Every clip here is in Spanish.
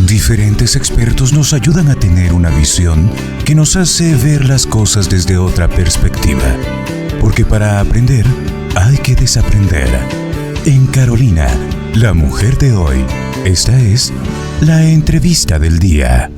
Diferentes expertos nos ayudan a tener una visión que nos hace ver las cosas desde otra perspectiva. Porque para aprender, hay que desaprender. En Carolina, la mujer de hoy, esta es la entrevista del día.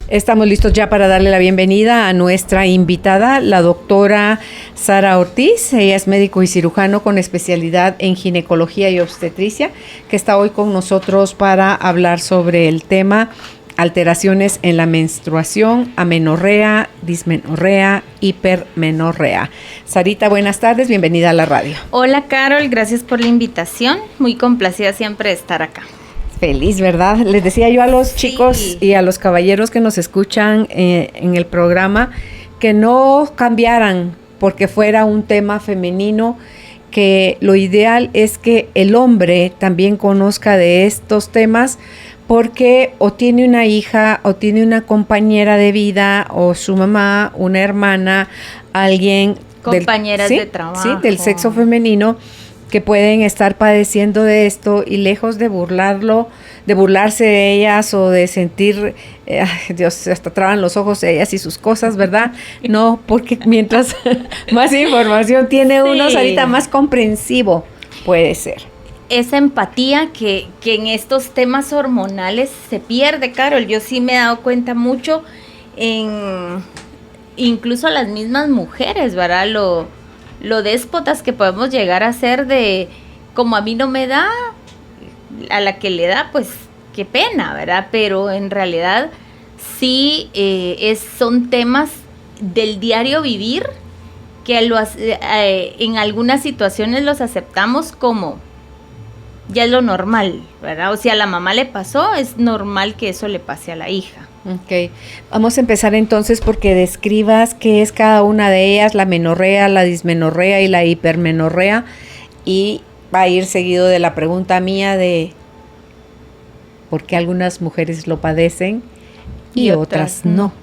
Estamos listos ya para darle la bienvenida a nuestra invitada, la doctora Sara Ortiz. Ella es médico y cirujano con especialidad en ginecología y obstetricia, que está hoy con nosotros para hablar sobre el tema alteraciones en la menstruación, amenorrea, dismenorrea, hipermenorrea. Sarita, buenas tardes, bienvenida a la radio. Hola Carol, gracias por la invitación, muy complacida siempre de estar acá. Feliz, ¿verdad? Les decía yo a los chicos y a los caballeros que nos escuchan en el programa que no cambiaran porque fuera un tema femenino, que lo ideal es que el hombre también conozca de estos temas porque o tiene una hija o tiene una compañera de vida o su mamá, una hermana, alguien compañeras de trabajo. Sí, del sexo femenino, que pueden estar padeciendo de esto y lejos de burlarse de ellas o de sentir, Dios, hasta traban los ojos de ellas y sus cosas, ¿verdad? No, porque mientras más información tiene uno, ahorita más comprensivo puede ser. Esa empatía que en estos temas hormonales se pierde, Carol. Yo sí me he dado cuenta mucho incluso las mismas mujeres, ¿verdad? Lo déspotas que podemos llegar a ser de, como a mí no me da, a la que le da, pues qué pena, ¿verdad? Pero en realidad sí son temas del diario vivir que en algunas situaciones los aceptamos como ya es lo normal, ¿verdad? O sea, a la mamá le pasó, es normal que eso le pase a la hija. Ok, vamos a empezar entonces porque describas qué es cada una de ellas, la menorrea, la dismenorrea y la hipermenorrea, y va a ir seguido de la pregunta mía de por qué algunas mujeres lo padecen y otras no.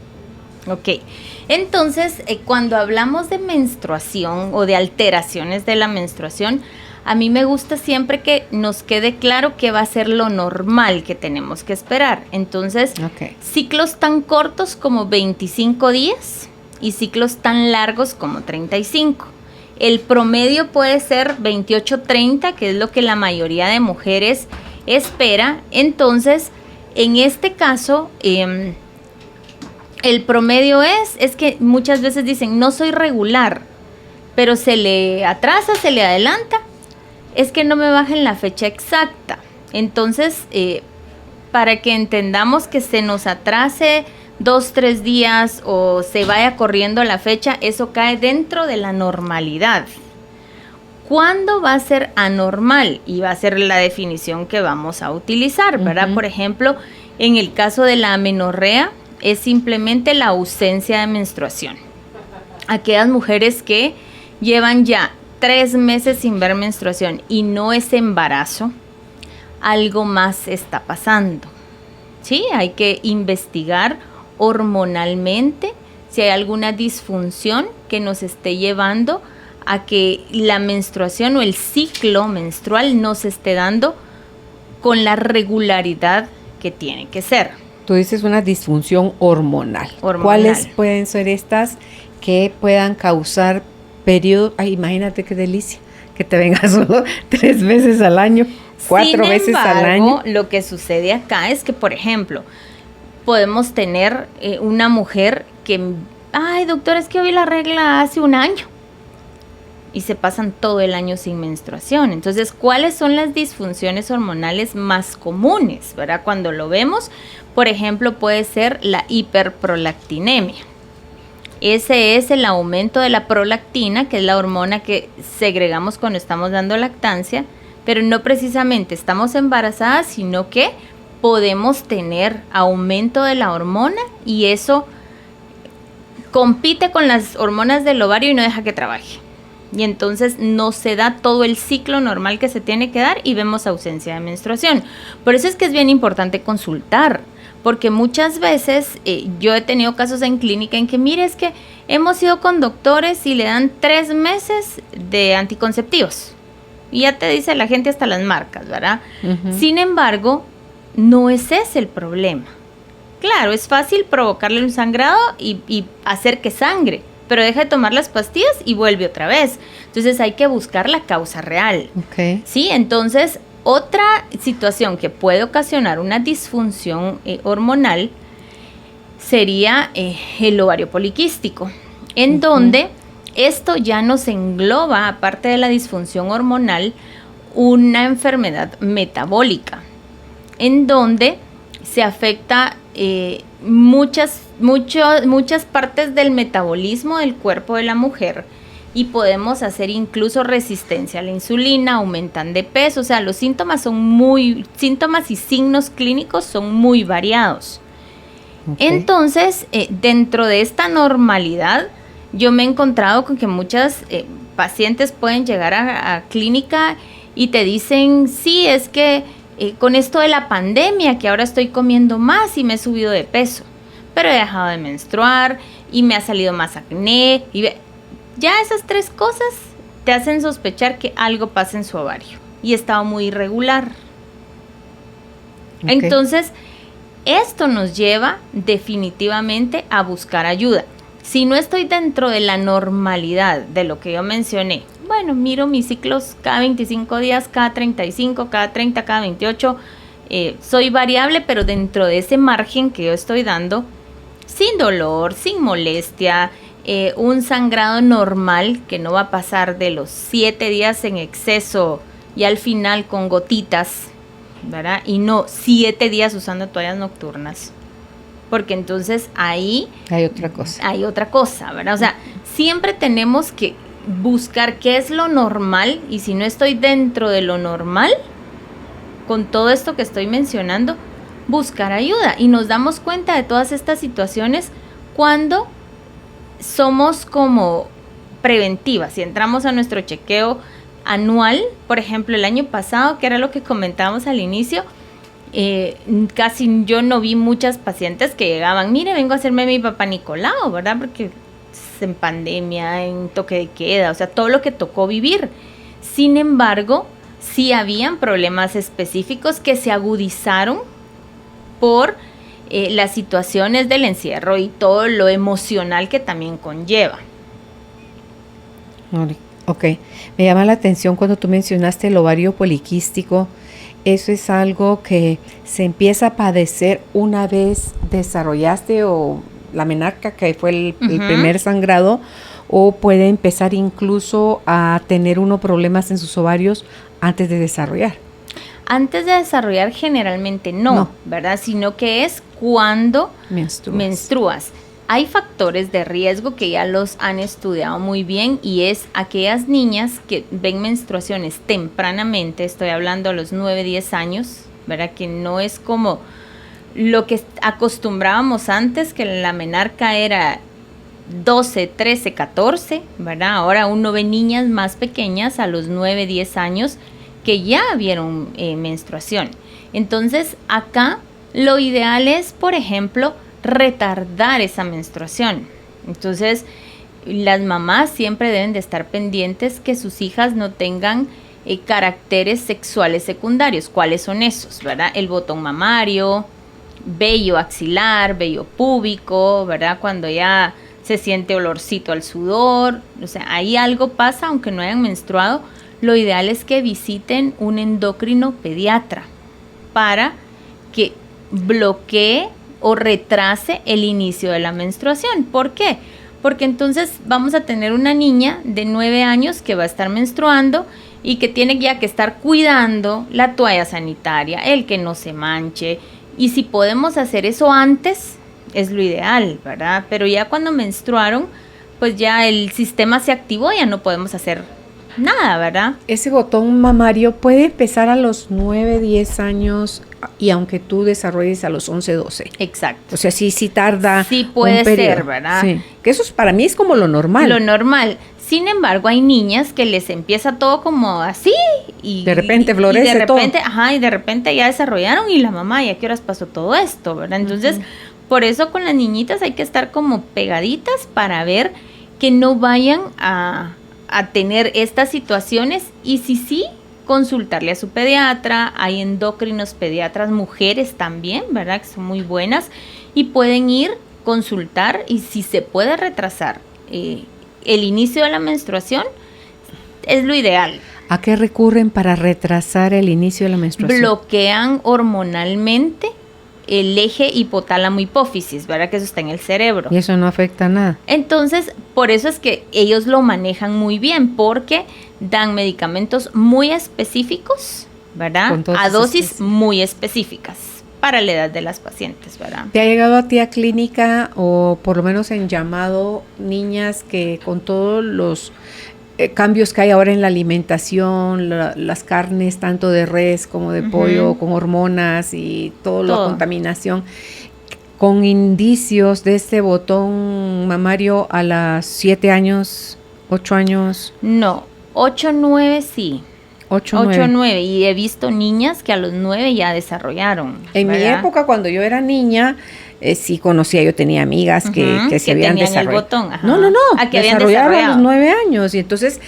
Ok, entonces cuando hablamos de menstruación o de alteraciones de la menstruación, a mí me gusta siempre que nos quede claro que va a ser lo normal que tenemos que esperar. Entonces, ciclos tan cortos como 25 días y ciclos tan largos como 35. El promedio puede ser 28-30, que es lo que la mayoría de mujeres espera. Entonces, en este caso, el promedio es que muchas veces dicen, no soy regular, pero se le atrasa, se le adelanta. Es que no me bajen la fecha exacta. Entonces, para que entendamos que se nos atrase 2-3 días o se vaya corriendo la fecha, eso cae dentro de la normalidad. ¿Cuándo va a ser anormal? Y va a ser la definición que vamos a utilizar, ¿verdad? Por ejemplo, en el caso de la amenorrea, es simplemente la ausencia de menstruación. Aquellas mujeres que llevan ya 3 meses sin ver menstruación y no es embarazo, algo más está pasando. Sí, hay que investigar hormonalmente si hay alguna disfunción que nos esté llevando a que la menstruación o el ciclo menstrual no se esté dando con la regularidad que tiene que ser. Tú dices una disfunción hormonal. ¿Cuáles pueden ser estas que puedan causar periodo? Ay, imagínate qué delicia, que te venga solo 3 veces al año, 4 veces al año. Lo que sucede acá es que, por ejemplo, podemos tener una mujer que, ay, doctora, es que hoy la regla hace un año y se pasan todo el año sin menstruación. Entonces, ¿cuáles son las disfunciones hormonales más comunes, verdad? Cuando lo vemos, por ejemplo, puede ser la hiperprolactinemia. Ese es el aumento de la prolactina, que es la hormona que segregamos cuando estamos dando lactancia, pero no precisamente estamos embarazadas, sino que podemos tener aumento de la hormona y eso compite con las hormonas del ovario y no deja que trabaje. Y entonces no se da todo el ciclo normal que se tiene que dar y vemos ausencia de menstruación. Por eso es que es bien importante consultar. Porque muchas veces yo he tenido casos en clínica en que, mire, es que hemos ido con doctores y le dan 3 meses de anticonceptivos. Y ya te dice la gente hasta las marcas, ¿verdad? Sin embargo, no es ese el problema. Claro, es fácil provocarle un sangrado y hacer que sangre, pero deja de tomar las pastillas y vuelve otra vez. Entonces hay que buscar la causa real. Okay. Sí, entonces otra situación que puede ocasionar una disfunción hormonal sería el ovario poliquístico, en donde esto ya nos engloba, aparte de la disfunción hormonal, una enfermedad metabólica, en donde se afecta muchas partes del metabolismo del cuerpo de la mujer y podemos hacer incluso resistencia a la insulina, aumentan de peso, o sea, los síntomas y signos clínicos son muy variados. Okay. Entonces, dentro de esta normalidad, yo me he encontrado con que muchas pacientes pueden llegar a clínica y te dicen, sí, es que con esto de la pandemia, que ahora estoy comiendo más y me he subido de peso, pero he dejado de menstruar y me ha salido más acné. Ya esas 3 cosas te hacen sospechar que algo pasa en su ovario y estaba muy irregular. Okay. Entonces, esto nos lleva definitivamente a buscar ayuda. Si no estoy dentro de la normalidad de lo que yo mencioné, bueno, miro mis ciclos cada 25 días, cada 35, cada 30, cada 28, soy variable, pero dentro de ese margen que yo estoy dando, sin dolor, sin molestia, un sangrado normal que no va a pasar de los 7 días en exceso y al final con gotitas, ¿verdad? Y no 7 días usando toallas nocturnas, porque entonces ahí hay otra cosa, ¿verdad? O sea, siempre tenemos que buscar qué es lo normal, y si no estoy dentro de lo normal, con todo esto que estoy mencionando, buscar ayuda. Y nos damos cuenta de todas estas situaciones cuando somos como preventivas y entramos a nuestro chequeo anual. Por ejemplo, el año pasado, que era lo que comentábamos al inicio, casi yo no vi muchas pacientes que llegaban, mire, vengo a hacerme mi papá Nicolau, ¿verdad? Porque en pandemia, en toque de queda, o sea, todo lo que tocó vivir. Sin embargo, sí habían problemas específicos que se agudizaron por las situaciones del encierro y todo lo emocional que también conlleva. Ok, me llama la atención cuando tú mencionaste el ovario poliquístico. Eso es algo que se empieza a padecer una vez desarrollaste o la menarca, que fue el primer sangrado, o puede empezar incluso a tener unos problemas en sus ovarios antes de desarrollar. Antes de desarrollar generalmente no, ¿verdad? Sino que es cuando menstruas. Hay factores de riesgo que ya los han estudiado muy bien, y es aquellas niñas que ven menstruaciones tempranamente, estoy hablando a los 9, 10 años, ¿verdad? Que no es como lo que acostumbrábamos antes, que la menarca era 12, 13, 14, ¿verdad? Ahora uno ve niñas más pequeñas a los 9, 10 años que ya vieron menstruación. Entonces, acá lo ideal es, por ejemplo, retardar esa menstruación. Entonces, las mamás siempre deben de estar pendientes que sus hijas no tengan caracteres sexuales secundarios. ¿Cuáles son esos, verdad? El botón mamario, vello axilar, vello púbico, ¿verdad? Cuando ya se siente olorcito al sudor, o sea, ahí algo pasa aunque no hayan menstruado. Lo ideal es que visiten un endocrino pediatra para que bloquee o retrase el inicio de la menstruación. ¿Por qué? Porque entonces vamos a tener una niña de 9 años que va a estar menstruando y que tiene ya que estar cuidando la toalla sanitaria, el que no se manche. Y si podemos hacer eso antes, es lo ideal, ¿verdad? Pero ya cuando menstruaron, pues ya el sistema se activó, ya no podemos hacer nada, ¿verdad? Ese botón mamario puede empezar a los 9, 10 años y aunque tú desarrolles a los 11, 12. Exacto. O sea, sí tarda. Sí puede ser, ¿verdad? Sí. Que eso para mí es como lo normal. Lo normal. Sin embargo, hay niñas que les empieza todo como así y de repente florece y de repente, todo. Y de repente ya desarrollaron y la mamá, ¿y a qué horas pasó todo esto, verdad? Entonces, por eso con las niñitas hay que estar como pegaditas para ver que no vayan a tener estas situaciones, y si sí, consultarle a su pediatra. Hay endócrinos pediatras, mujeres también, ¿verdad? Que son muy buenas y pueden ir, consultar, y si se puede retrasar el inicio de la menstruación, es lo ideal. ¿A qué recurren para retrasar el inicio de la menstruación? Bloquean hormonalmente el eje hipotálamo-hipófisis, ¿verdad? Que eso está en el cerebro. Y eso no afecta nada. Entonces, por eso es que ellos lo manejan muy bien, porque dan medicamentos muy específicos, ¿verdad? A dosis muy específicas para la edad de las pacientes, ¿verdad? ¿Te ha llegado a ti a clínica, o por lo menos en llamado, niñas que con todos los cambios que hay ahora en la alimentación, las carnes tanto de res como de pollo, con hormonas y toda la contaminación, con indicios de este botón mamario a las 7 años, 8 años? No, 8, 9 sí. 8, 9. Y he visto niñas que a los 9 ya desarrollaron. En mi época, cuando yo era niña, sí conocía, yo tenía amigas que se habían desarrollado. El botón, No, que desarrollaron a los 9 años. Y entonces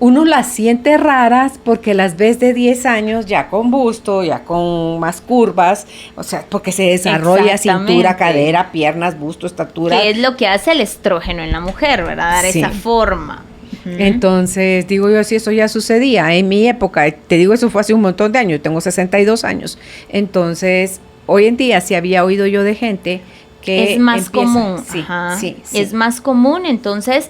uno las siente raras porque las ves de 10 años ya con busto, ya con más curvas, o sea, porque se desarrolla cintura, cadera, piernas, busto, estatura. Que es lo que hace el estrógeno en la mujer, ¿verdad? Dar esa forma. Entonces, digo yo, si eso ya sucedía en mi época, te digo, eso fue hace un montón de años, tengo 62 años. Entonces, hoy en día sí había oído yo de gente que es más común. Sí. Es más común, entonces,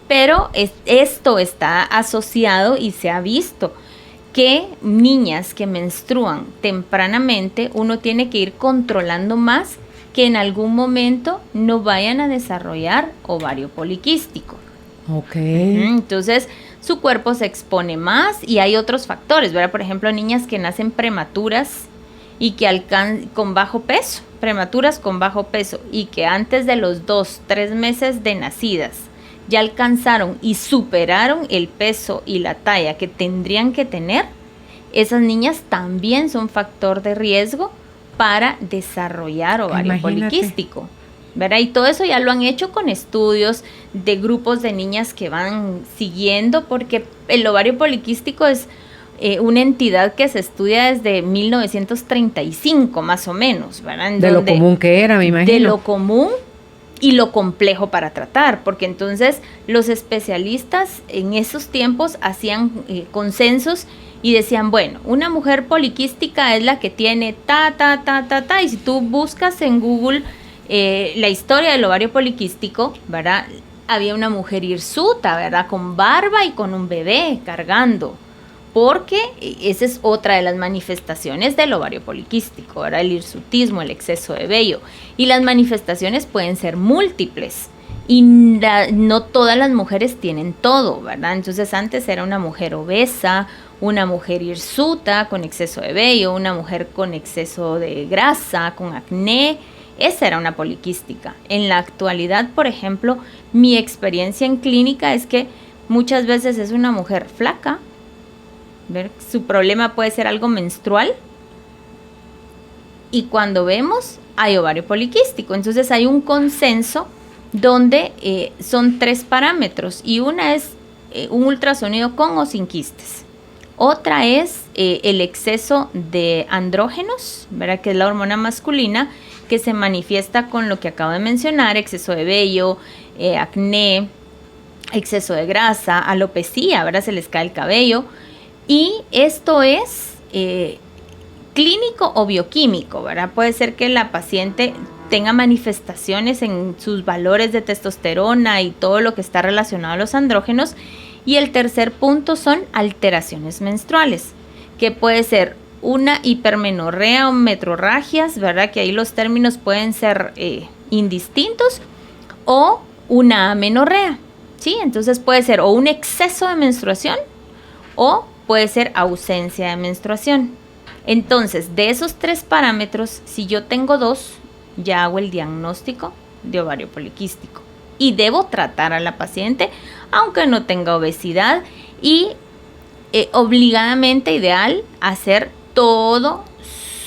pero esto está asociado y se ha visto que niñas que menstruan tempranamente, uno tiene que ir controlando más que en algún momento no vayan a desarrollar ovario poliquístico. Entonces su cuerpo se expone más y hay otros factores, ¿verdad? Por ejemplo, niñas que nacen prematuras y que con bajo peso, prematuras con bajo peso, y que antes de los 2, 3 meses de nacidas ya alcanzaron y superaron el peso y la talla que tendrían que tener, esas niñas también son factor de riesgo para desarrollar ovario poliquístico, ¿verdad? Y todo eso ya lo han hecho con estudios de grupos de niñas que van siguiendo, porque el ovario poliquístico es una entidad que se estudia desde 1935 más o menos, ¿verdad? De lo común que era, me imagino. De lo común y lo complejo para tratar, porque entonces los especialistas en esos tiempos hacían consensos y decían, bueno, una mujer poliquística es la que tiene y si tú buscas en Google la historia del ovario poliquístico, ¿verdad? Había una mujer hirsuta, ¿verdad? Con barba y con un bebé cargando, porque esa es otra de las manifestaciones del ovario poliquístico, ¿verdad? El hirsutismo, el exceso de vello. Y las manifestaciones pueden ser múltiples y no todas las mujeres tienen todo, ¿verdad? Entonces antes era una mujer obesa, una mujer hirsuta con exceso de vello, una mujer con exceso de grasa, con acné. Esa era una poliquística. En la actualidad, por ejemplo, mi experiencia en clínica es que muchas veces es una mujer flaca, ¿ver? Su problema puede ser algo menstrual, y cuando vemos hay ovario poliquístico. Entonces hay un consenso donde son 3 parámetros, y una es un ultrasonido con o sin quistes. Otra es el exceso de andrógenos, ¿verdad? Que es la hormona masculina, que se manifiesta con lo que acabo de mencionar: exceso de vello, acné, exceso de grasa, alopecia, ¿verdad? Se les cae el cabello. Y esto es clínico o bioquímico, ¿verdad? Puede ser que la paciente tenga manifestaciones en sus valores de testosterona y todo lo que está relacionado a los andrógenos. Y el tercer punto son alteraciones menstruales, que puede ser una hipermenorrea o metrorragias, ¿verdad? Que ahí los términos pueden ser indistintos, o una amenorrea, ¿sí? Entonces puede ser o un exceso de menstruación o puede ser ausencia de menstruación. Entonces, de esos 3 parámetros, si yo tengo 2, ya hago el diagnóstico de ovario poliquístico y debo tratar a la paciente aunque no tenga obesidad, y obligadamente ideal hacer todos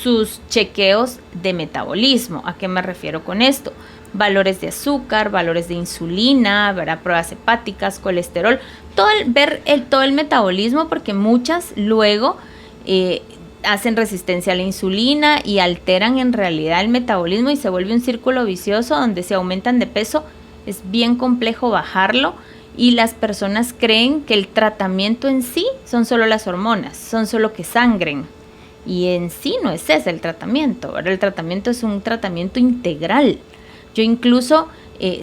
sus chequeos de metabolismo. ¿A qué me refiero con esto? valores de azúcar, valores de insulina, ¿verdad? Pruebas hepáticas, colesterol, ver todo el metabolismo, porque muchas luego hacen resistencia a la insulina y alteran en realidad el metabolismo y se vuelve un círculo vicioso donde si aumentan de peso es bien complejo bajarlo, y las personas creen que el tratamiento en sí son solo las hormonas, son solo que sangren, y en sí no es ese el tratamiento, ¿verdad? El tratamiento es un tratamiento integral. Yo incluso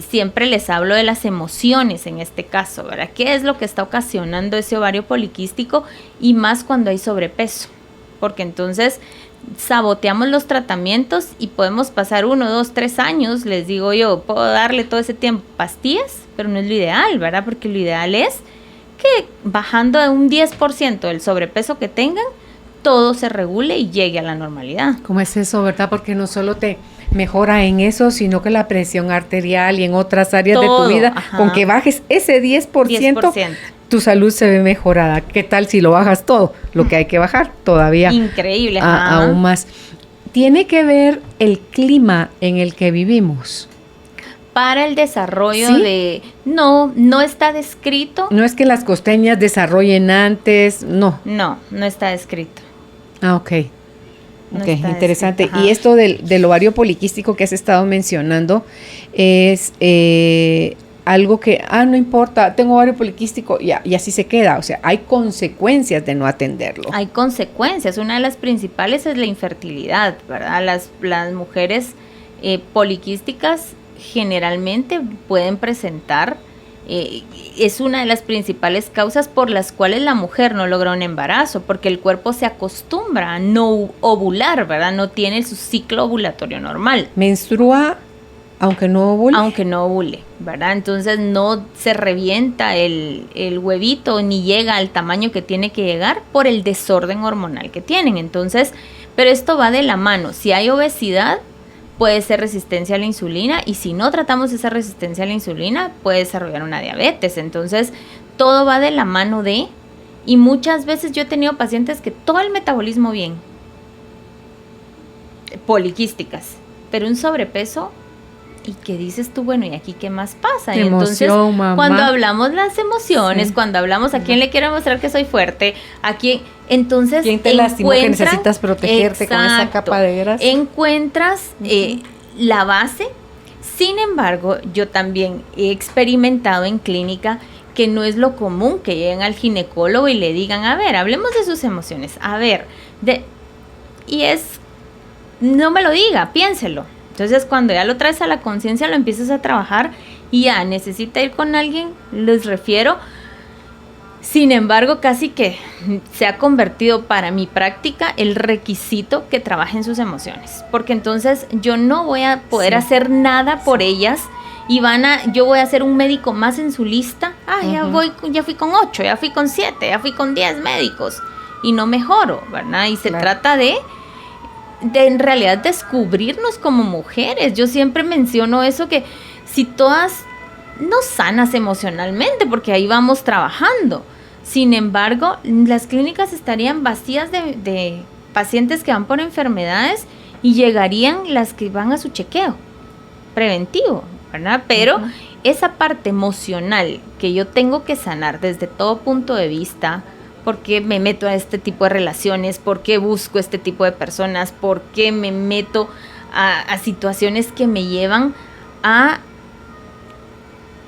siempre les hablo de las emociones en este caso, ¿verdad? ¿Qué es lo que está ocasionando ese ovario poliquístico? Y más cuando hay sobrepeso, porque entonces saboteamos los tratamientos y podemos pasar 1, 2, 3 años, les digo yo, puedo darle todo ese tiempo pastillas, pero no es lo ideal, ¿verdad? Porque lo ideal es que bajando de un 10% del sobrepeso que tengan, todo se regule y llegue a la normalidad. ¿Cómo es eso, verdad? Porque no solo te mejora en eso, sino que la presión arterial y en otras áreas todo, de tu vida, ajá, con que bajes ese 10%, tu salud se ve mejorada. ¿Qué tal si lo bajas todo? Lo que hay que bajar todavía. Increíble. Aún más. ¿Tiene que ver el clima en el que vivimos? Para el desarrollo, ¿sí?, de... No está descrito. No es que las costeñas desarrollen antes, no. No está descrito. Ok. No ok, interesante. Y esto del ovario poliquístico que has estado mencionando es algo que, no importa, tengo ovario poliquístico y así se queda. O sea, hay consecuencias de no atenderlo. Hay consecuencias. Una de las principales es la infertilidad, ¿verdad? Las mujeres poliquísticas generalmente pueden presentar, es una de las principales causas por las cuales la mujer no logra un embarazo, porque el cuerpo se acostumbra a no ovular, ¿verdad? No tiene su ciclo ovulatorio normal. ¿Menstrua aunque no ovule? Aunque no ovule, ¿verdad? Entonces no se revienta el huevito ni llega al tamaño que tiene que llegar por el desorden hormonal que tienen. Entonces, pero esto va de la mano. Si hay obesidad, puede ser resistencia a la insulina, y si no tratamos esa resistencia a la insulina, puede desarrollar una diabetes. Entonces, todo va de la mano de, y muchas veces yo he tenido pacientes que todo el metabolismo bien, poliquísticas, pero un sobrepeso, y que dices tú, bueno, ¿y aquí qué más pasa? Y entonces, mamá, cuando hablamos las emociones, sí, cuando hablamos a quién le quiero mostrar que soy fuerte, a quién, entonces ¿quién te lastimó que necesitas protegerte, exacto, con esa capa de grasa? Encuentras la base. Sin embargo, yo también he experimentado en clínica que no es lo común que lleguen al ginecólogo y le digan, a ver, hablemos de sus emociones, a ver, no me lo diga, piénselo. Entonces, cuando ya lo traes a la conciencia, lo empiezas a trabajar y ya necesita ir con alguien, les refiero. Sin embargo, casi que se ha convertido para mi práctica el requisito que trabajen sus emociones, porque entonces yo no voy a poder hacer nada por ellas y yo voy a ser un médico más en su lista. Ya fui con 8, ya fui con 7, ya fui con 10 médicos y no mejoro, ¿verdad? Y se trata de en realidad descubrirnos como mujeres. Yo siempre menciono eso, que si todas no sanas emocionalmente, porque ahí vamos trabajando, sin embargo las clínicas estarían vacías de pacientes que van por enfermedades y llegarían las que van a su chequeo preventivo, ¿verdad? Pero esa parte emocional que yo tengo que sanar desde todo punto de vista, ¿por qué me meto a este tipo de relaciones? ¿Por qué busco este tipo de personas? ¿Por qué me meto a situaciones que me llevan a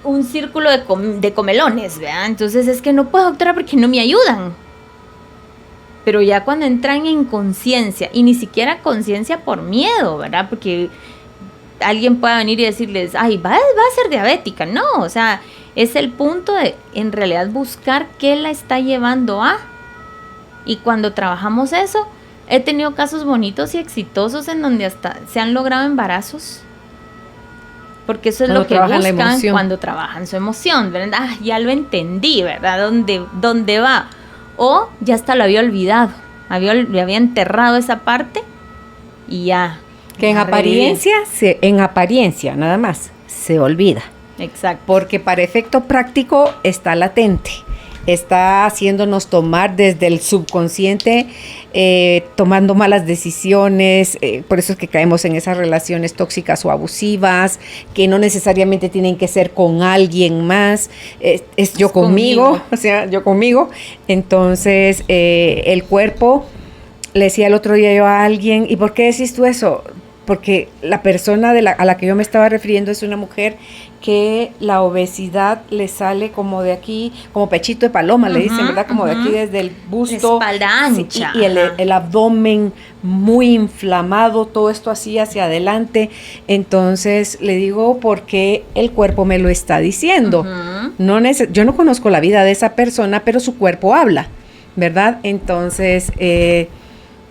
un círculo de comelones, ¿verdad? Entonces es que no puedo, doctora, porque no me ayudan. Pero ya cuando entran en conciencia, y ni siquiera conciencia por miedo, ¿verdad? Porque alguien pueda venir y decirles, va a ser diabética. No, o sea, es el punto de, en realidad, buscar qué la está llevando a. Y cuando trabajamos eso, he tenido casos bonitos y exitosos en donde hasta se han logrado embarazos. Porque eso es lo que buscan cuando trabajan su emoción, ¿verdad? Ya lo entendí, ¿verdad? ¿Dónde va? O ya hasta lo había olvidado. Le había enterrado esa parte y ya. Que en apariencia nada más se olvida. Exacto. Porque para efecto práctico está latente. está haciéndonos tomar desde el subconsciente, tomando malas decisiones, por eso es que caemos en esas relaciones tóxicas o abusivas, que no necesariamente tienen que ser con alguien más, es yo conmigo, o sea, yo conmigo. Entonces, el cuerpo, le decía el otro día yo a alguien, ¿y por qué decís tú eso? Porque la persona a la que yo me estaba refiriendo es una mujer que la obesidad le sale como de aquí, como pechito de paloma, le dicen, ¿verdad? Como de aquí desde el busto. La espalda ancha. Sí, y el abdomen muy inflamado, todo esto así hacia adelante. Entonces le digo, porque el cuerpo me lo está diciendo. Yo no conozco la vida de esa persona, pero su cuerpo habla, ¿verdad? Entonces,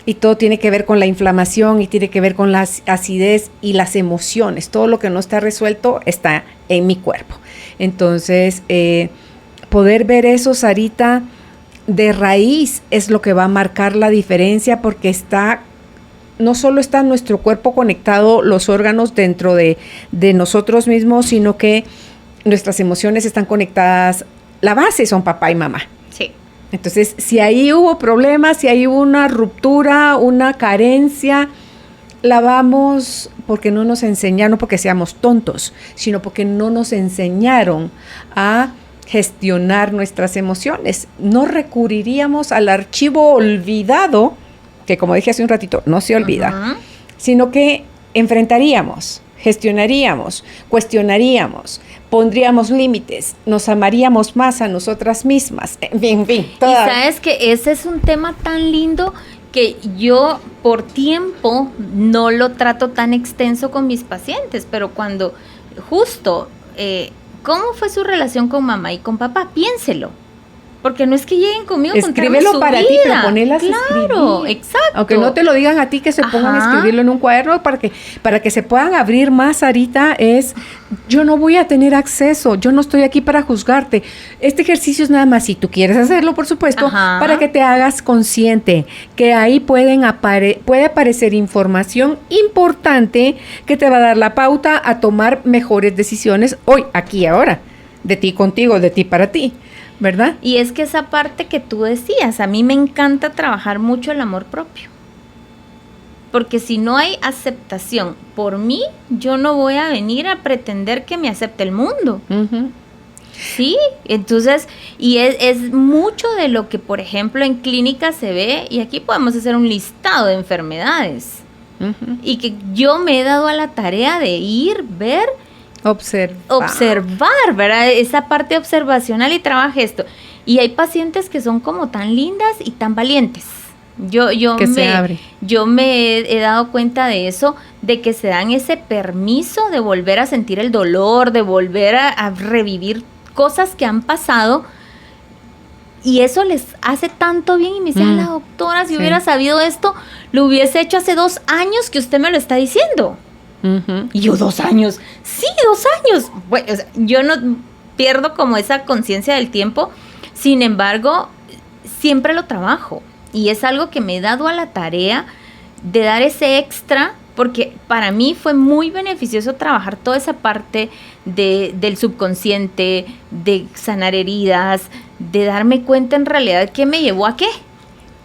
y todo tiene que ver con la inflamación y tiene que ver con la acidez y las emociones. Todo lo que no está resuelto está en mi cuerpo. Entonces, poder ver eso, Sarita, de raíz es lo que va a marcar la diferencia, porque no solo está nuestro cuerpo conectado, los órganos dentro de nosotros mismos, sino que nuestras emociones están conectadas. La base son papá y mamá. Sí. Entonces, si ahí hubo problemas, si ahí hubo una ruptura, una carencia, la vamos porque no nos enseñaron, no porque seamos tontos, sino porque no nos enseñaron a gestionar nuestras emociones. No recurriríamos al archivo olvidado, que como dije hace un ratito, no se olvida, sino que enfrentaríamos, gestionaríamos, cuestionaríamos, pondríamos límites, nos amaríamos más a nosotras mismas, en fin. Y sabes que ese es un tema tan lindo que yo por tiempo no lo trato tan extenso con mis pacientes, pero cuando justo, ¿cómo fue su relación con mamá y con papá? Piénselo. Porque no es que lleguen conmigo a contarme su para vida. Ti, pero ponelas claro, a escribir. Exacto. Aunque no te lo digan a ti, que se pongan a escribirlo en un cuaderno para que se puedan abrir más. Ahorita yo no voy a tener acceso, yo no estoy aquí para juzgarte. Este ejercicio es nada más, si tú quieres hacerlo, por supuesto, para que te hagas consciente que ahí puede aparecer información importante que te va a dar la pauta a tomar mejores decisiones hoy, aquí y ahora, de ti contigo, de ti para ti. ¿Verdad? Y es que esa parte que tú decías, a mí me encanta trabajar mucho el amor propio. Porque si no hay aceptación por mí, yo no voy a venir a pretender que me acepte el mundo. Sí, entonces, y es mucho de lo que, por ejemplo, en clínica se ve, y aquí podemos hacer un listado de enfermedades. Y que yo me he dado a la tarea de ir, ver, observar, ¿verdad? Esa parte observacional y trabaja esto. Y hay pacientes que son como tan lindas y tan valientes. Yo me he dado cuenta de eso, de que se dan ese permiso de volver a sentir el dolor, de volver a revivir cosas que han pasado. Y eso les hace tanto bien. Y me dice, la doctora, si hubiera sabido esto, lo hubiese hecho hace 2 años que usted me lo está diciendo. Y yo, 2 años. Sí, 2 años. Bueno, o sea, yo no pierdo como esa conciencia del tiempo. Sin embargo, siempre lo trabajo. Y es algo que me he dado a la tarea de dar ese extra, porque para mí fue muy beneficioso trabajar toda esa parte del subconsciente, de sanar heridas, de darme cuenta en realidad qué me llevó a qué.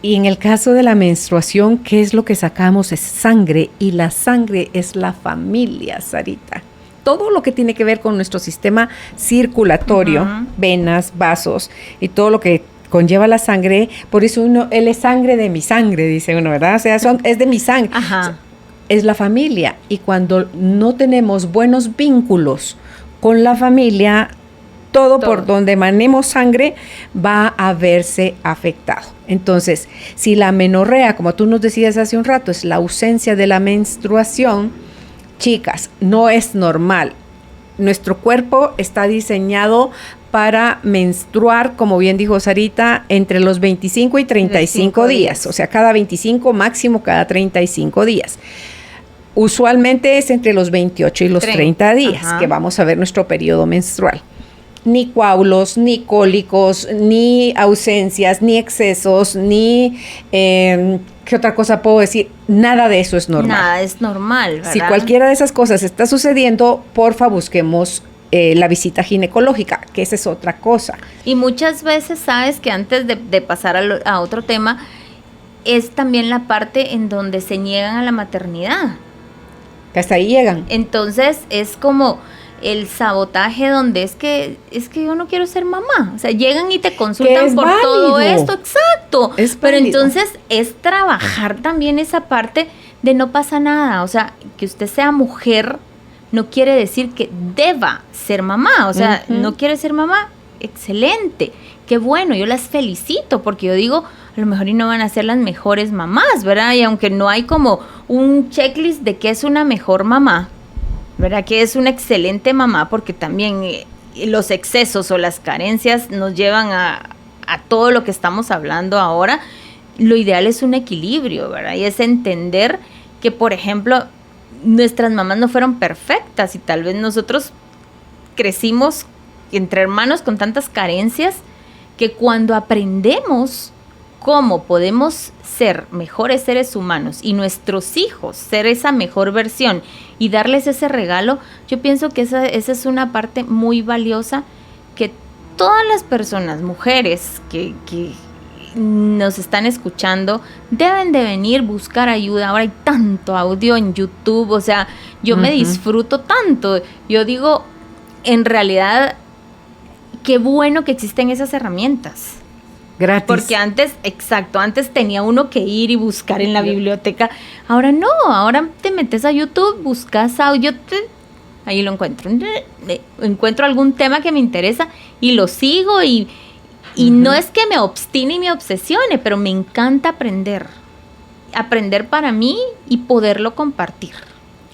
Y en el caso de la menstruación, ¿qué es lo que sacamos? Es sangre, y la sangre es la familia, Sarita. Todo lo que tiene que ver con nuestro sistema circulatorio, venas, vasos y todo lo que conlleva la sangre, por eso él es sangre de mi sangre, dice uno, ¿verdad? O sea, es de mi sangre. Es la familia. Y cuando no tenemos buenos vínculos con la familia, todo por donde emanemos sangre va a verse afectado. Entonces, si la amenorrea, como tú nos decías hace un rato, es la ausencia de la menstruación, chicas, no es normal. Nuestro cuerpo está diseñado para menstruar, como bien dijo Sarita, entre los 25 y 35 días. O sea, cada 25, máximo cada 35 días. Usualmente es entre los 28 y los 30 días que vamos a ver nuestro periodo menstrual. Ni coágulos, ni cólicos, ni ausencias, ni excesos, ni... ¿qué otra cosa puedo decir? Nada de eso es normal. Nada es normal, ¿verdad? Si cualquiera de esas cosas está sucediendo, porfa, busquemos la visita ginecológica, que esa es otra cosa. Y muchas veces, sabes que antes de pasar a otro tema, es también la parte en donde se niegan a la maternidad. Que hasta ahí llegan. Entonces es como el sabotaje donde es que yo no quiero ser mamá. O sea, llegan y te consultan por válido. todo esto, exacto. Es Pero válido. entonces es trabajar también esa parte de no pasa nada. O sea, que usted sea mujer no quiere decir que deba ser mamá. O sea, no quiere ser mamá, excelente. Qué bueno, yo las felicito porque yo digo, a lo mejor y no van a ser las mejores mamás, ¿verdad? Y aunque no hay como un checklist de qué es una mejor mamá, ¿verdad? Que es una excelente mamá, porque también los excesos o las carencias nos llevan a todo lo que estamos hablando ahora. Lo ideal es un equilibrio, ¿verdad? Y es entender que, por ejemplo, nuestras mamás no fueron perfectas y tal vez nosotros crecimos entre hermanos con tantas carencias que cuando aprendemos cómo podemos ser mejores seres humanos y nuestros hijos ser esa mejor versión y darles ese regalo, yo pienso que esa es una parte muy valiosa que todas las personas, mujeres que nos están escuchando, deben de venir, buscar ayuda. Ahora hay tanto audio en YouTube, o sea, yo me disfruto tanto. Yo digo, en realidad, qué bueno que existen esas herramientas. Gratis. Porque antes tenía uno que ir y buscar en la biblioteca. Ahora no, ahora te metes a YouTube, buscas audio, ahí lo encuentro. Encuentro algún tema que me interesa y lo sigo y no es que me obstine y me obsesione, pero me encanta aprender. Aprender para mí y poderlo compartir.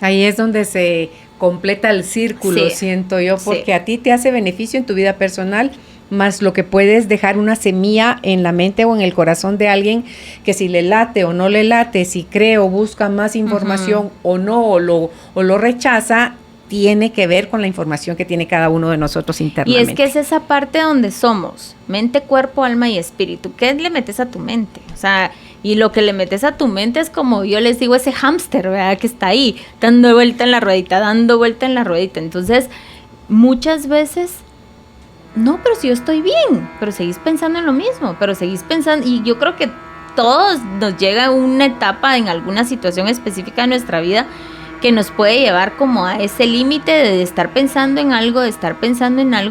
Ahí es donde se completa el círculo, Sí, siento yo, porque sí. a ti te hace beneficio en tu vida personal, más lo que puedes dejar una semilla en la mente o en el corazón de alguien que si le late o no le late, si cree o busca más información o no, o lo rechaza, tiene que ver con la información que tiene cada uno de nosotros Y internamente. es que es esa parte donde somos, mente, cuerpo, alma y espíritu. ¿Qué le metes a tu mente? O sea, y lo que le metes a tu mente es como yo les digo, ese hámster, ¿verdad? Que está ahí, dando vuelta en la ruedita, dando vuelta en la ruedita. Entonces, muchas veces, no, pero si yo estoy bien, pero seguís pensando en lo mismo, pero seguís pensando, y yo creo que todos nos llega una etapa en alguna situación específica de nuestra vida que nos puede llevar como a ese límite de estar pensando en algo,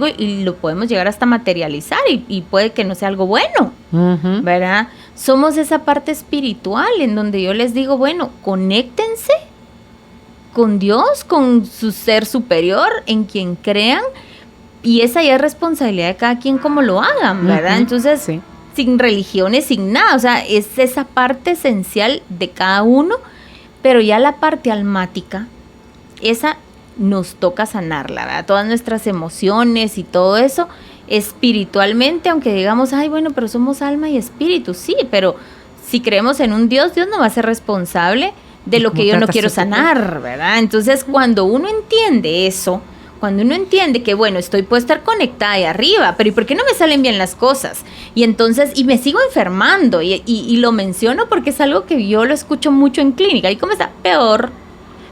y lo podemos llegar hasta materializar y puede que no sea algo bueno, ¿verdad? Somos esa parte espiritual en donde yo les digo, bueno, conéctense con Dios, con su ser superior, en quien crean, y esa ya es responsabilidad de cada quien como lo hagan, ¿verdad? Entonces, sí. Sin religiones, sin nada, o sea, es esa parte esencial de cada uno. Pero ya la parte almática, esa nos toca sanarla, ¿verdad? Todas nuestras emociones y todo eso, espiritualmente, aunque digamos, ay, bueno, pero somos alma y espíritu, sí, pero si creemos en un Dios, Dios no va a ser responsable de lo que yo no quiero sanar, ¿verdad? Entonces, cuando uno entiende eso, cuando uno entiende que, bueno, puedo estar conectada ahí arriba, pero ¿y por qué no me salen bien las cosas? Y entonces, y me sigo enfermando, y lo menciono porque es algo que yo lo escucho mucho en clínica, y cómo está peor,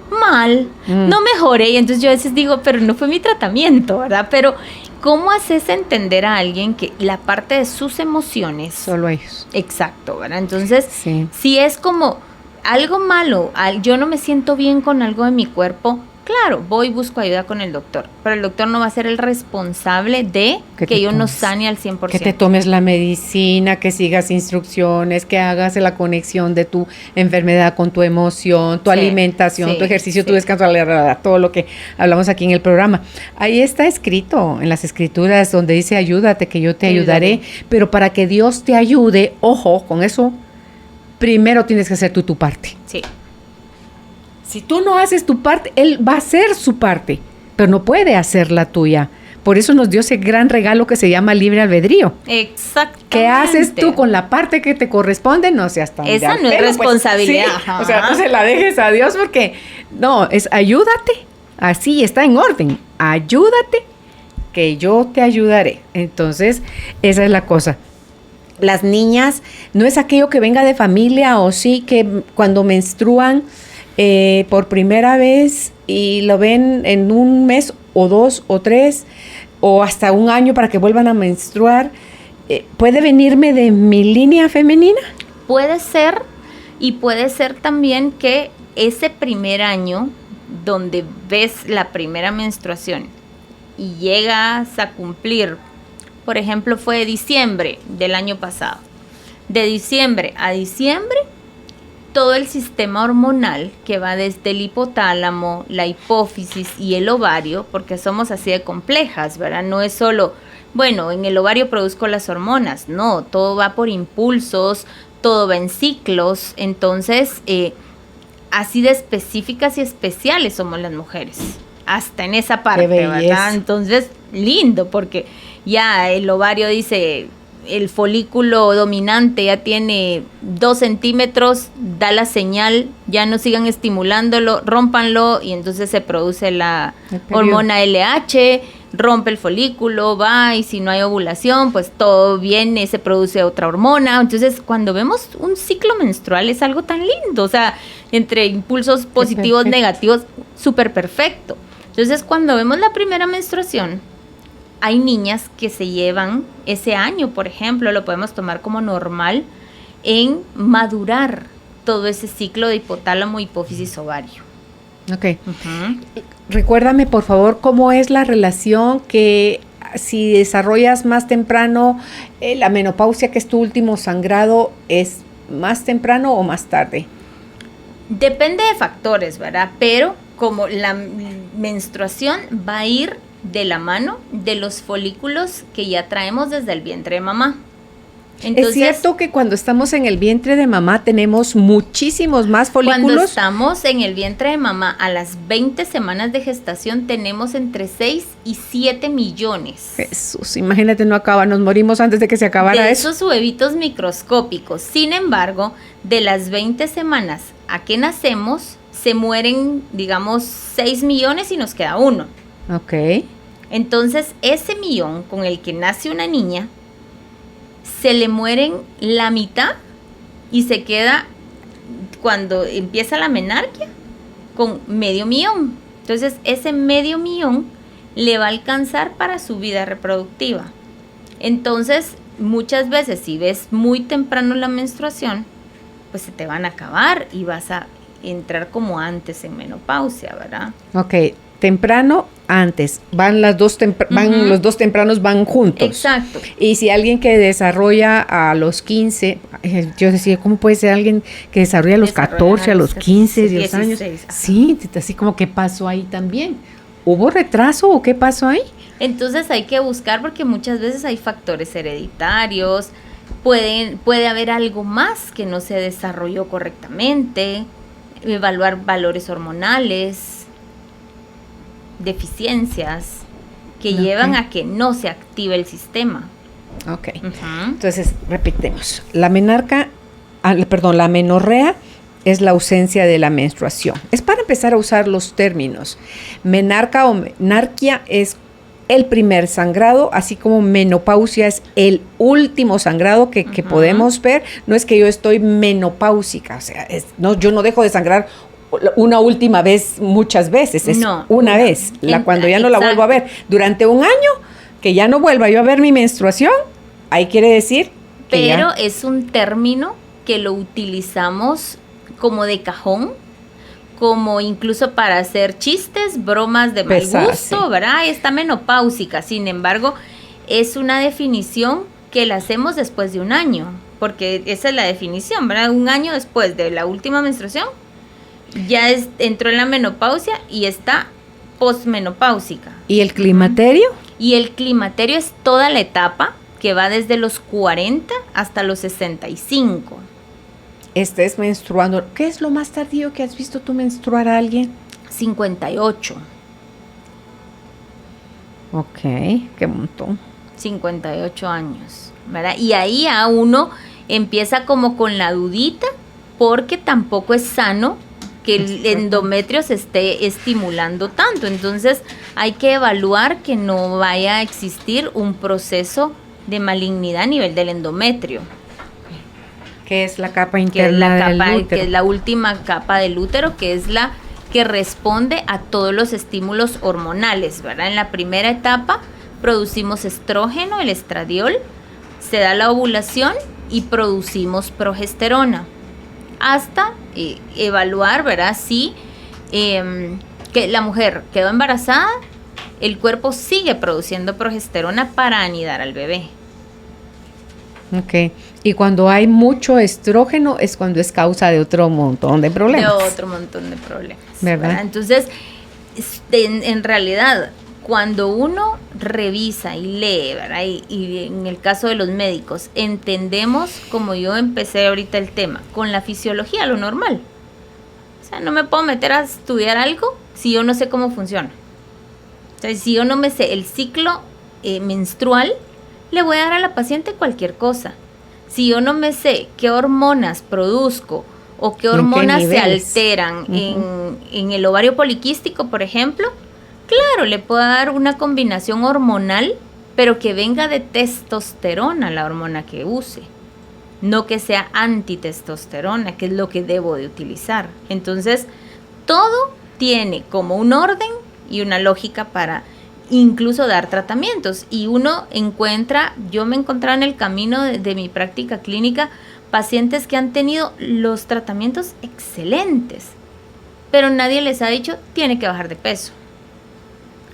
mal, no mejoré, y entonces yo a veces digo, pero no fue mi tratamiento, ¿verdad? Pero, ¿cómo haces entender a alguien que la parte de sus emociones? Solo ellos. Exacto, ¿verdad? Entonces, Sí. si es como algo malo, yo no me siento bien con algo de mi cuerpo, claro, voy y busco ayuda con el doctor, pero el doctor no va a ser el responsable de que yo no sane al 100%. Que te tomes la medicina, que sigas instrucciones, que hagas la conexión de tu enfermedad con tu emoción, tu alimentación, tu ejercicio, tu descanso, todo lo que hablamos aquí en el programa. Ahí está escrito en las escrituras donde dice ayúdate, que yo te ayudaré, pero para que Dios te ayude, ojo, con eso, primero tienes que hacer tú tu parte. Sí. Si tú no haces tu parte, Él va a hacer su parte, pero no puede hacer la tuya. Por eso nos dio ese gran regalo que se llama libre albedrío. Exactamente. ¿Qué haces tú con la parte que te corresponde? No seas tan... Esa no es responsabilidad. Sí, o sea, no se la dejes a Dios porque... No, es ayúdate. Así está en orden. Ayúdate, que yo te ayudaré. Entonces, esa es la cosa. Las niñas, no es aquello que venga de familia o sí que cuando menstruan... por primera vez y lo ven en un mes o 2 o 3 o hasta un año para que vuelvan a menstruar, ¿puede venirme de mi línea femenina? Puede ser, y puede ser también que ese primer año donde ves la primera menstruación y llegas a cumplir, por ejemplo, fue diciembre del año pasado. De diciembre a diciembre, todo el sistema hormonal que va desde el hipotálamo, la hipófisis y el ovario, porque somos así de complejas, ¿verdad? No es solo, bueno, en el ovario produzco las hormonas, no, todo va por impulsos, todo va en ciclos, entonces así de específicas y especiales somos las mujeres, hasta en esa parte, ¿verdad? Entonces, lindo, porque ya el ovario dice, el folículo dominante ya tiene 2 centímetros, da la señal, ya no sigan estimulándolo, rómpanlo, y entonces se produce la hormona LH, rompe el folículo, va, y si no hay ovulación, pues todo viene, se produce otra hormona. Entonces, cuando vemos un ciclo menstrual es algo tan lindo, o sea, entre impulsos positivos, negativos, súper perfecto. Entonces, cuando vemos la primera menstruación, hay niñas que se llevan ese año, por ejemplo, lo podemos tomar como normal, en madurar todo ese ciclo de hipotálamo, hipófisis, ovario. Ok. Recuérdame, por favor, cómo es la relación que si desarrollas más temprano la menopausia, que es tu último sangrado, ¿es más temprano o más tarde? Depende de factores, ¿verdad? Pero como la menstruación va a ir de la mano de los folículos que ya traemos desde el vientre de mamá. Entonces, ¿es cierto que cuando estamos en el vientre de mamá tenemos muchísimos más folículos? Cuando estamos en el vientre de mamá a las 20 semanas de gestación tenemos entre 6 y 7 millones. Jesús, imagínate, no acaba, nos morimos antes de que se acabara eso. De esos huevitos microscópicos. Sin embargo, de las 20 semanas a que nacemos, se mueren, digamos, 6 millones y nos queda 1. Ok. Entonces, ese millón con el que nace una niña, se le mueren la mitad y se queda, cuando empieza la menarquia, con medio millón. Entonces, ese medio millón le va a alcanzar para su vida reproductiva. Entonces, muchas veces, si ves muy temprano la menstruación, pues se te van a acabar y vas a entrar como antes en menopausia, ¿verdad? Ok. Temprano, antes, van los dos tempranos van juntos. Exacto. Y si alguien que desarrolla a los 15, yo decía, ¿cómo puede ser alguien que desarrolla a los 14, a los 15, 10 años? Sí, así como, ¿qué pasó ahí también? ¿Hubo retraso o qué pasó ahí? Entonces hay que buscar, porque muchas veces hay factores hereditarios, puede haber algo más que no se desarrolló correctamente, evaluar valores hormonales, deficiencias que llevan a que no se active el sistema. Ok. Entonces, repitemos. La menorrea es la ausencia de la menstruación. Es para empezar a usar los términos. Menarca o menarquia es el primer sangrado, así como menopausia es el último sangrado que podemos ver. No es que yo estoy menopáusica, o sea, yo no dejo de sangrar una última vez muchas veces, es una vez, cuando ya no la vuelvo a ver. Durante un año que ya no vuelva yo a ver mi menstruación, ahí quiere decir que pero es un término que lo utilizamos como de cajón, como incluso para hacer chistes, bromas de mal gusto, ¿verdad? Está menopáusica. Sin embargo, es una definición que la hacemos después de un año, porque esa es la definición, ¿verdad? Un año después de la última menstruación ya entró en la menopausia y está posmenopáusica. ¿Y el climaterio? Y el climaterio es toda la etapa que va desde los 40 hasta los 65. Estés menstruando. ¿Qué es lo más tardío que has visto tú menstruar a alguien? 58. Ok, qué montón. 58 años, ¿verdad? Y ahí a uno empieza como con la dudita, porque tampoco es sano que el endometrio se esté estimulando tanto. Entonces hay que evaluar que no vaya a existir un proceso de malignidad a nivel del endometrio. Que es la capa interna del útero. Que es la última capa del útero, que es la que responde a todos los estímulos hormonales, ¿verdad? En la primera etapa producimos estrógeno, el estradiol, se da la ovulación y producimos progesterona, hasta evaluar, ¿verdad? Si que la mujer quedó embarazada, el cuerpo sigue produciendo progesterona para anidar al bebé. Ok. Y cuando hay mucho estrógeno es cuando es causa de otro montón de problemas. De otro montón de problemas. ¿Verdad? Entonces, en realidad, cuando uno revisa y lee, ¿verdad? Y en el caso de los médicos, entendemos, como yo empecé ahorita el tema, con la fisiología, lo normal. O sea, no me puedo meter a estudiar algo si yo no sé cómo funciona. O sea, si yo no me sé el ciclo menstrual, le voy a dar a la paciente cualquier cosa. Si yo no me sé qué hormonas produzco o qué hormonas se alteran en el ovario poliquístico, por ejemplo, claro, le puedo dar una combinación hormonal, pero que venga de testosterona, la hormona que use. No que sea antitestosterona, que es lo que debo de utilizar. Entonces, todo tiene como un orden y una lógica para incluso dar tratamientos, y uno encuentra, yo me encontraba en el camino de mi práctica clínica pacientes que han tenido los tratamientos excelentes, pero nadie les ha dicho tiene que bajar de peso,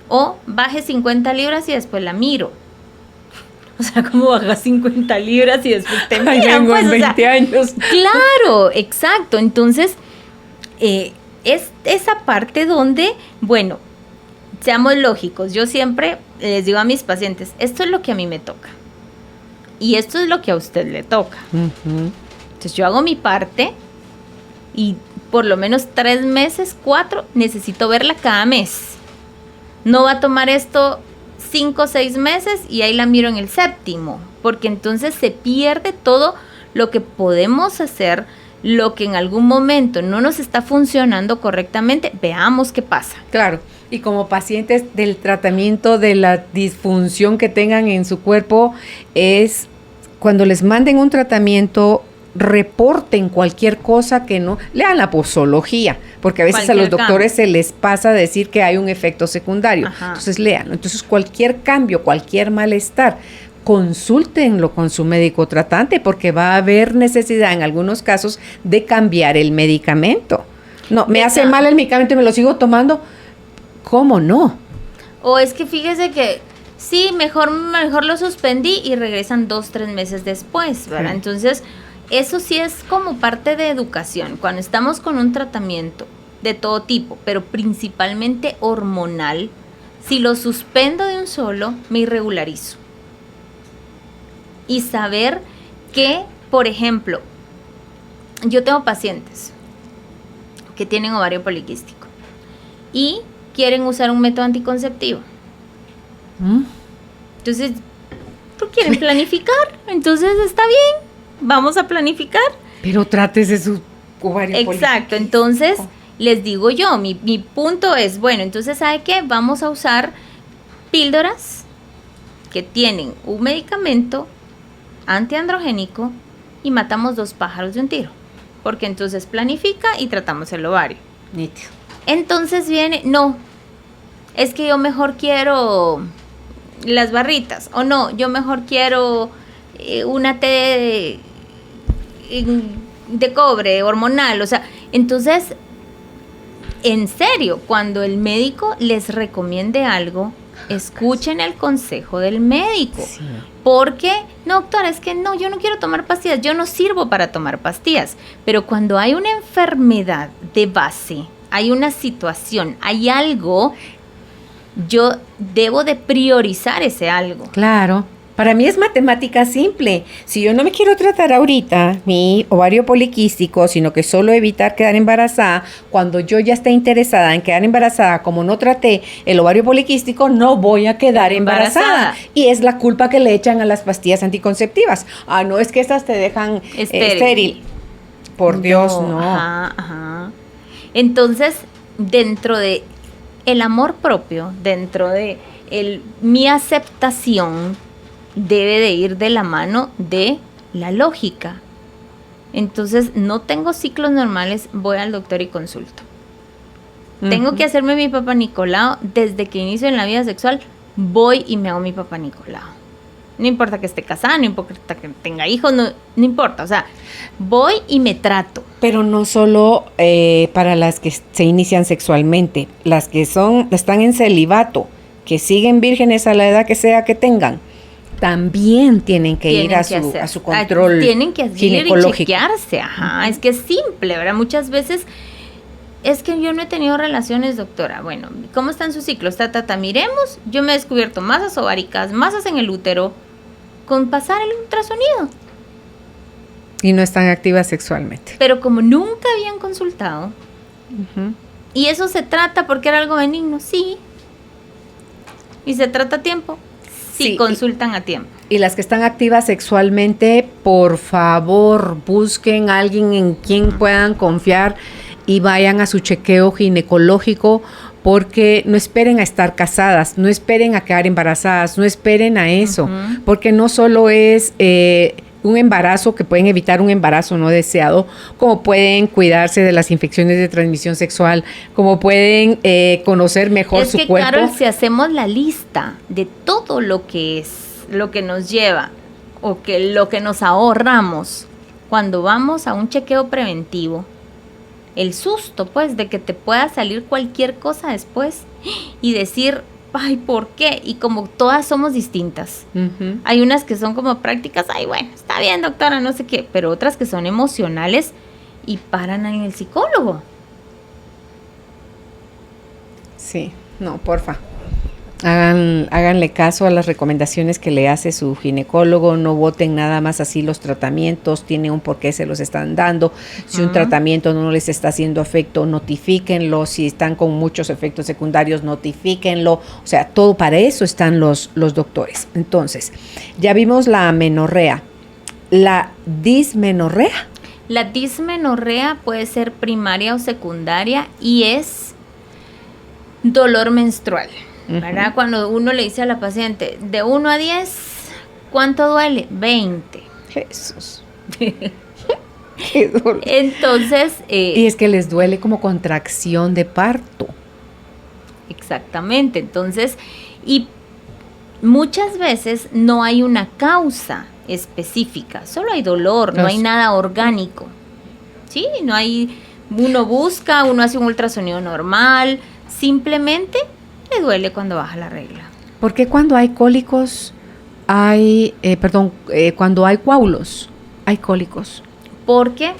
o baje 50 libras y después la miro. O sea, ¿cómo bajas 50 libras y después te miran? Tengo pues, 20 años. Claro, exacto. Entonces, es esa parte donde, bueno, seamos lógicos. Yo siempre les digo a mis pacientes, esto es lo que a mí me toca. Y esto es lo que a usted le toca. Entonces yo hago mi parte y por lo menos 3 meses, 4, necesito verla cada mes. No va a tomar esto 5 o 6 meses y ahí la miro en el 7º, porque entonces se pierde todo lo que podemos hacer, lo que en algún momento no nos está funcionando correctamente, veamos qué pasa. Claro. Y como pacientes del tratamiento de la disfunción que tengan en su cuerpo, es cuando les manden un tratamiento, reporten cualquier cosa que no, lean la posología, porque a veces a los doctores se les pasa a decir que hay un efecto secundario. Ajá. Entonces léanlo. Entonces cualquier cambio, cualquier malestar, consúltenlo con su médico tratante, porque va a haber necesidad en algunos casos de cambiar el medicamento. No, me hace mal el medicamento y me lo sigo tomando. ¿Cómo no? O es que fíjese que sí, mejor lo suspendí y regresan 2-3 meses después, ¿verdad? Sí. Entonces, eso sí es como parte de educación. Cuando estamos con un tratamiento de todo tipo, pero principalmente hormonal, si lo suspendo de un solo, me irregularizo. Y saber que, por ejemplo, yo tengo pacientes que tienen ovario poliquístico y quieren usar un método anticonceptivo. Entonces, ¿tú quieren planificar? Entonces está bien, vamos a planificar. Pero trátese su ovario poliquístico. Exacto, entonces les digo yo, mi punto es, bueno, entonces ¿sabe qué? Vamos a usar píldoras que tienen un medicamento antiandrogénico y matamos 2 pájaros de un tiro. Porque entonces planifica y tratamos el ovario. Nítido. Entonces viene, no, es que yo mejor quiero las barritas, o no, yo mejor quiero una té de cobre hormonal, o sea, entonces, en serio, cuando el médico les recomiende algo, escuchen el consejo del médico, sí. Porque, no, doctora, es que no, yo no quiero tomar pastillas, yo no sirvo para tomar pastillas, pero cuando hay una enfermedad de base, hay una situación, hay algo, yo debo de priorizar ese algo. Claro. Para mí es matemática simple. Si yo no me quiero tratar ahorita mi ovario poliquístico, sino que solo evitar quedar embarazada, cuando yo ya esté interesada en quedar embarazada, como no traté el ovario poliquístico, no voy a quedar embarazada. Y es la culpa que le echan a las pastillas anticonceptivas. Ah, no, es que estas te dejan estéril. Por Dios, no. Ajá. Entonces, dentro de el amor propio, dentro de mi aceptación, debe de ir de la mano de la lógica. Entonces, no tengo ciclos normales, voy al doctor y consulto. tengo que hacerme mi Papá Nicolau, desde que inicio en la vida sexual, voy y me hago mi Papá Nicolau. No importa que esté casada, no importa que tenga hijos, no importa, o sea, voy y me trato. Pero no solo para las que se inician sexualmente, las que están en celibato, que siguen vírgenes a la edad que sea que tengan, también tienen que ir a su control tienen que ginecológico. Y chequearse, es que es simple, ¿verdad? Muchas veces es que yo no he tenido relaciones, doctora. Bueno, ¿cómo están sus ciclos? Miremos, yo me he descubierto masas ováricas, masas en el útero, con pasar el ultrasonido. Y no están activas sexualmente. Pero como nunca habían consultado, y eso se trata porque era algo benigno, sí. Y se trata a tiempo, sí, consultan a tiempo. Y las que están activas sexualmente, por favor, busquen a alguien en quien puedan confiar y vayan a su chequeo ginecológico, porque no esperen a estar casadas, no esperen a quedar embarazadas, no esperen a eso, porque no solo es un embarazo, que pueden evitar un embarazo no deseado, como pueden cuidarse de las infecciones de transmisión sexual, como pueden conocer mejor su cuerpo. Es que, Carol, si hacemos la lista de todo lo que nos lleva, o lo que nos ahorramos cuando vamos a un chequeo preventivo, el susto, pues, de que te pueda salir cualquier cosa después y decir, ay, ¿por qué? Y como todas somos distintas. Hay unas que son como prácticas, ay, bueno, está bien, doctora, no sé qué, pero otras que son emocionales y paran en el psicólogo. Sí, no, porfa. Háganle caso a las recomendaciones que le hace su ginecólogo, no boten nada más así los tratamientos, tiene un por qué se los están dando. Si un tratamiento no les está haciendo efecto, notifíquenlo. Si están con muchos efectos secundarios, notifíquenlo. O sea, todo para eso están los doctores. Entonces, ya vimos la amenorrea. La dismenorrea. La dismenorrea puede ser primaria o secundaria y es dolor menstrual. ¿Verdad? Cuando uno le dice a la paciente, de 1 a 10, ¿cuánto duele? 20. Jesús. Qué dolor. Entonces... y es que les duele como contracción de parto. Exactamente. Entonces, y muchas veces no hay una causa específica, solo hay dolor, no hay nada orgánico. Sí, no hay... Uno busca, uno hace un ultrasonido normal, simplemente... le duele cuando baja la regla. ¿Por qué cuando hay cólicos cuando hay coágulos hay cólicos? Porque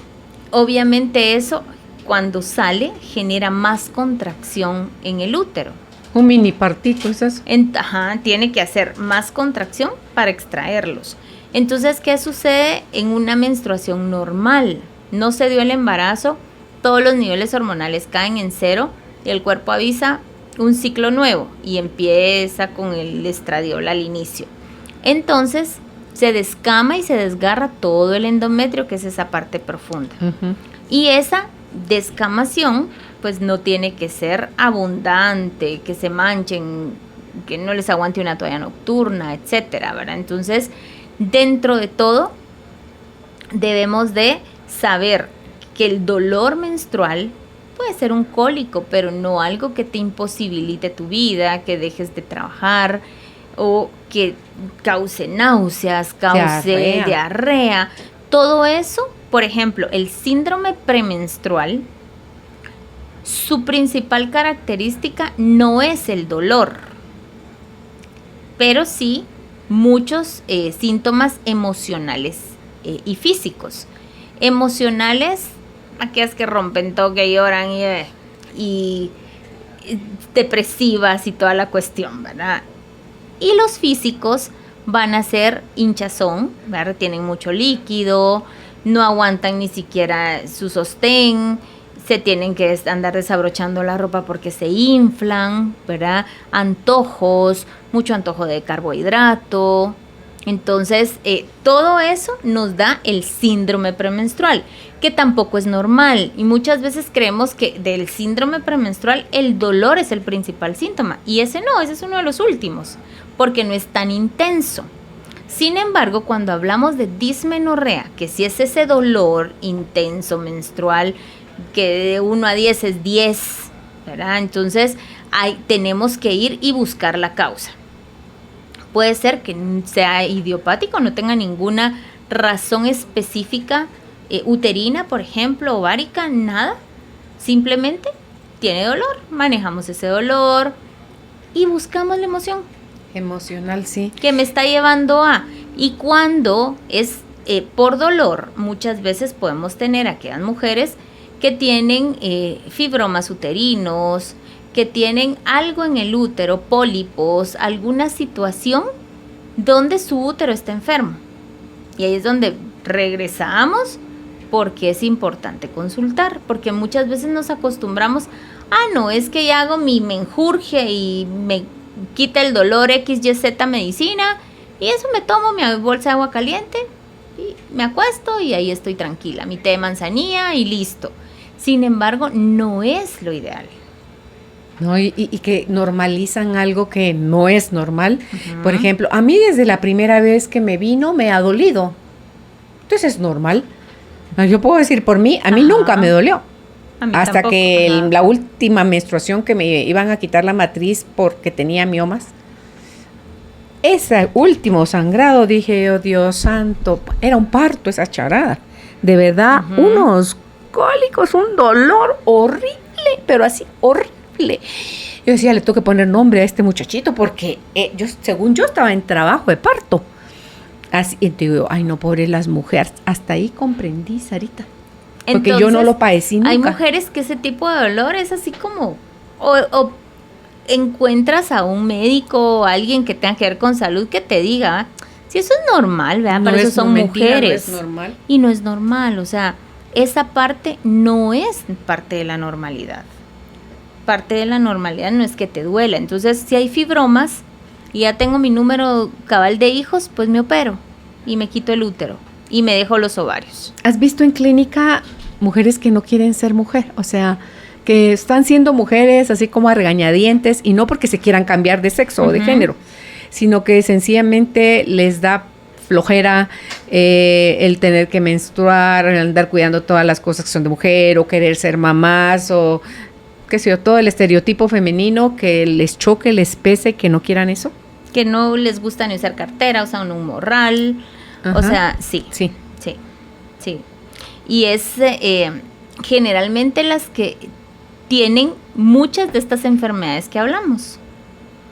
obviamente eso cuando sale genera más contracción en el útero. Un mini partito, ¿es eso? Tiene que hacer más contracción para extraerlos. Entonces, ¿qué sucede en una menstruación normal? No se dio el embarazo, todos los niveles hormonales caen en 0 y el cuerpo avisa un ciclo nuevo y empieza con el estradiol al inicio. Entonces se descama y se desgarra todo el endometrio, que es esa parte profunda. Y esa descamación pues no tiene que ser abundante, que se manchen, que no les aguante una toalla nocturna, etcétera, ¿verdad? Entonces, dentro de todo debemos de saber que el dolor menstrual puede ser un cólico, pero no algo que te imposibilite tu vida, que dejes de trabajar o que cause náuseas, cause diarrea. Todo eso, por ejemplo, el síndrome premenstrual, su principal característica no es el dolor, pero sí muchos síntomas emocionales y físicos. Emocionales, aquellas que rompen todo, que lloran y depresivas y toda la cuestión, ¿verdad? Y los físicos van a ser hinchazón, ¿verdad? Tienen mucho líquido, no aguantan ni siquiera su sostén, se tienen que andar desabrochando la ropa porque se inflan, ¿verdad? Antojos, mucho antojo de carbohidrato. Entonces, todo eso nos da el síndrome premenstrual, que tampoco es normal. Y muchas veces creemos que del síndrome premenstrual el dolor es el principal síntoma. Y ese no, ese es uno de los últimos, porque no es tan intenso. Sin embargo, cuando hablamos de dismenorrea, que si es ese dolor intenso menstrual, que de 1 a 10 es 10, ¿verdad? Entonces tenemos que ir y buscar la causa. Puede ser que sea idiopático, no tenga ninguna razón específica, uterina, por ejemplo, ovárica, nada. Simplemente tiene dolor, manejamos ese dolor y buscamos la emoción. Emocional, sí. Que me está llevando a... Y cuando es por dolor, muchas veces podemos tener aquellas mujeres que tienen fibromas uterinos, que tienen algo en el útero, pólipos, alguna situación donde su útero está enfermo. Y ahí es donde regresamos, porque es importante consultar, porque muchas veces nos acostumbramos, no, es que ya hago mi menjurje y me quita el dolor X, Y, Z medicina, y eso me tomo mi bolsa de agua caliente, y me acuesto y ahí estoy tranquila, mi té de manzanilla y listo. Sin embargo, no es lo ideal. No, y que normalizan algo que no es normal. Uh-huh. Por ejemplo, a mí desde la primera vez que me vino me ha dolido. Entonces es normal. Yo puedo decir por mí, a mí nunca me dolió. Hasta tampoco, que la última menstruación que me iban a quitar la matriz porque tenía miomas. Ese último sangrado, dije, oh Dios santo, era un parto esa charada. De verdad, unos cólicos, un dolor horrible, pero así horrible. Yo decía, le tengo que poner nombre a este muchachito porque según yo estaba en trabajo de parto. Así, y digo, ay no, pobre las mujeres. Hasta ahí comprendí, Sarita. Porque entonces, yo no lo padecí nunca. Hay mujeres que ese tipo de dolor es así como... O encuentras a un médico o alguien que tenga que ver con salud que te diga, si eso es normal, ¿verdad? No, para eso son mentira, mujeres. No es normal. Y no es normal, o sea, esa parte no es parte de la normalidad. Parte de la normalidad no es que te duela. Entonces, si hay fibromas y ya tengo mi número cabal de hijos, pues me opero y me quito el útero y me dejo los ovarios. ¿Has visto en clínica mujeres que no quieren ser mujer? O sea, que están siendo mujeres así como a regañadientes, y no porque se quieran cambiar de sexo o de género, sino que sencillamente les da flojera el tener que menstruar, el andar cuidando todas las cosas que son de mujer, o querer ser mamás, o qué sé yo, todo el estereotipo femenino que les choque, les pese, que no quieran eso. Que no les gusta ni usar cartera, usan un morral. Ajá. O sea, sí. Y es generalmente las que tienen muchas de estas enfermedades que hablamos,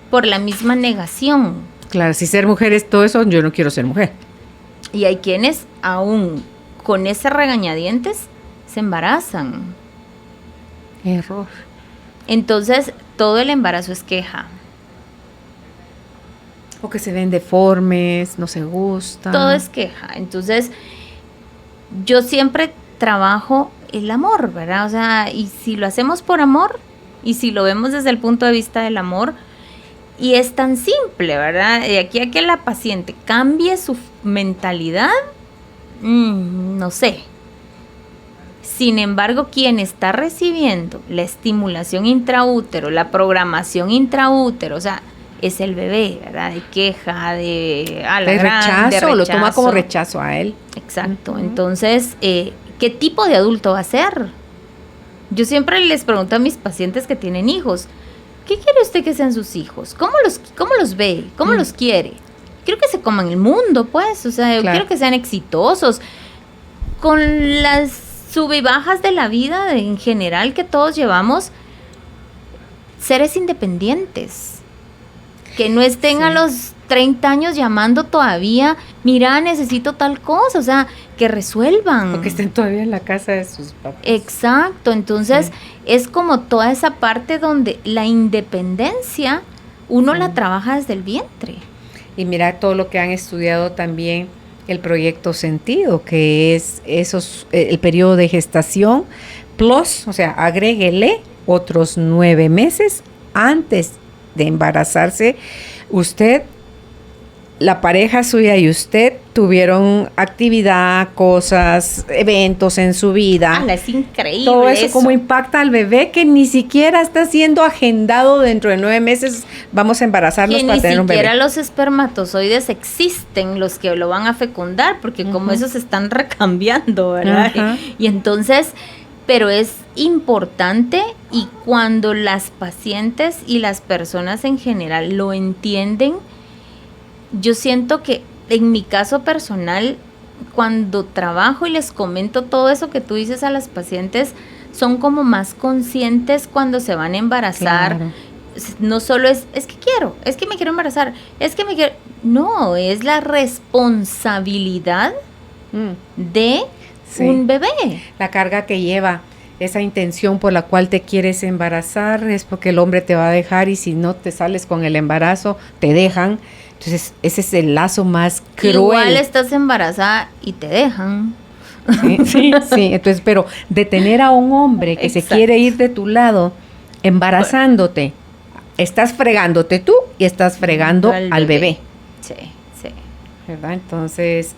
por la misma negación. Claro, si ser mujer es todo eso, yo no quiero ser mujer. Y hay quienes aún con ese regañadientes se embarazan. Error. Entonces, todo el embarazo es queja. O que se ven deformes, no se gusta. Todo es queja. Entonces, yo siempre trabajo el amor, ¿verdad? O sea, y si lo hacemos por amor, y si lo vemos desde el punto de vista del amor, y es tan simple, ¿verdad? De aquí a que la paciente cambie su mentalidad, no sé. Sin embargo, quien está recibiendo la estimulación intraútero, la programación intraútero, o sea, es el bebé, ¿verdad? De queja, de rechazo, lo toma como rechazo a él. Exacto. Entonces, ¿qué tipo de adulto va a ser? Yo siempre les pregunto a mis pacientes que tienen hijos, ¿qué quiere usted que sean sus hijos? ¿Cómo los ve? ¿Cómo los quiere? Quiero que se coman el mundo, pues. O sea, quiero que sean exitosos. Con las sub y bajas de la vida en general que todos llevamos, seres independientes. Que no estén a los 30 años llamando todavía, mira, necesito tal cosa, o sea, que resuelvan. O que estén todavía en la casa de sus papás. Exacto, entonces es como toda esa parte donde la independencia uno la trabaja desde el vientre. Y mira todo lo que han estudiado también, el proyecto Sentido, que es el periodo de gestación plus, o sea, agréguele otros 9 meses antes de embarazarse. Usted, la pareja suya y usted tuvieron actividad, cosas, eventos en su vida. Es increíble. Todo eso como impacta al bebé, que ni siquiera está siendo agendado dentro de 9 meses. Vamos a embarazarnos para tener un bebé. Ni siquiera los espermatozoides existen, los que lo van a fecundar, porque como esos están recambiando, ¿verdad? Y entonces pero es importante, y cuando las pacientes y las personas en general lo entienden, yo siento que en mi caso personal, cuando trabajo y les comento todo eso que tú dices a las pacientes, son como más conscientes cuando se van a embarazar. Claro. No solo es que me quiero embarazar, no, es la responsabilidad de un bebé. La carga que lleva, esa intención por la cual te quieres embarazar, es porque el hombre te va a dejar, y si no te sales con el embarazo, te dejan. Entonces, ese es el lazo más cruel. Igual estás embarazada y te dejan. Sí. Entonces, pero de tener a un hombre que se quiere ir de tu lado, embarazándote, estás fregándote tú y estás fregando al bebé. Sí. ¿Verdad? Entonces,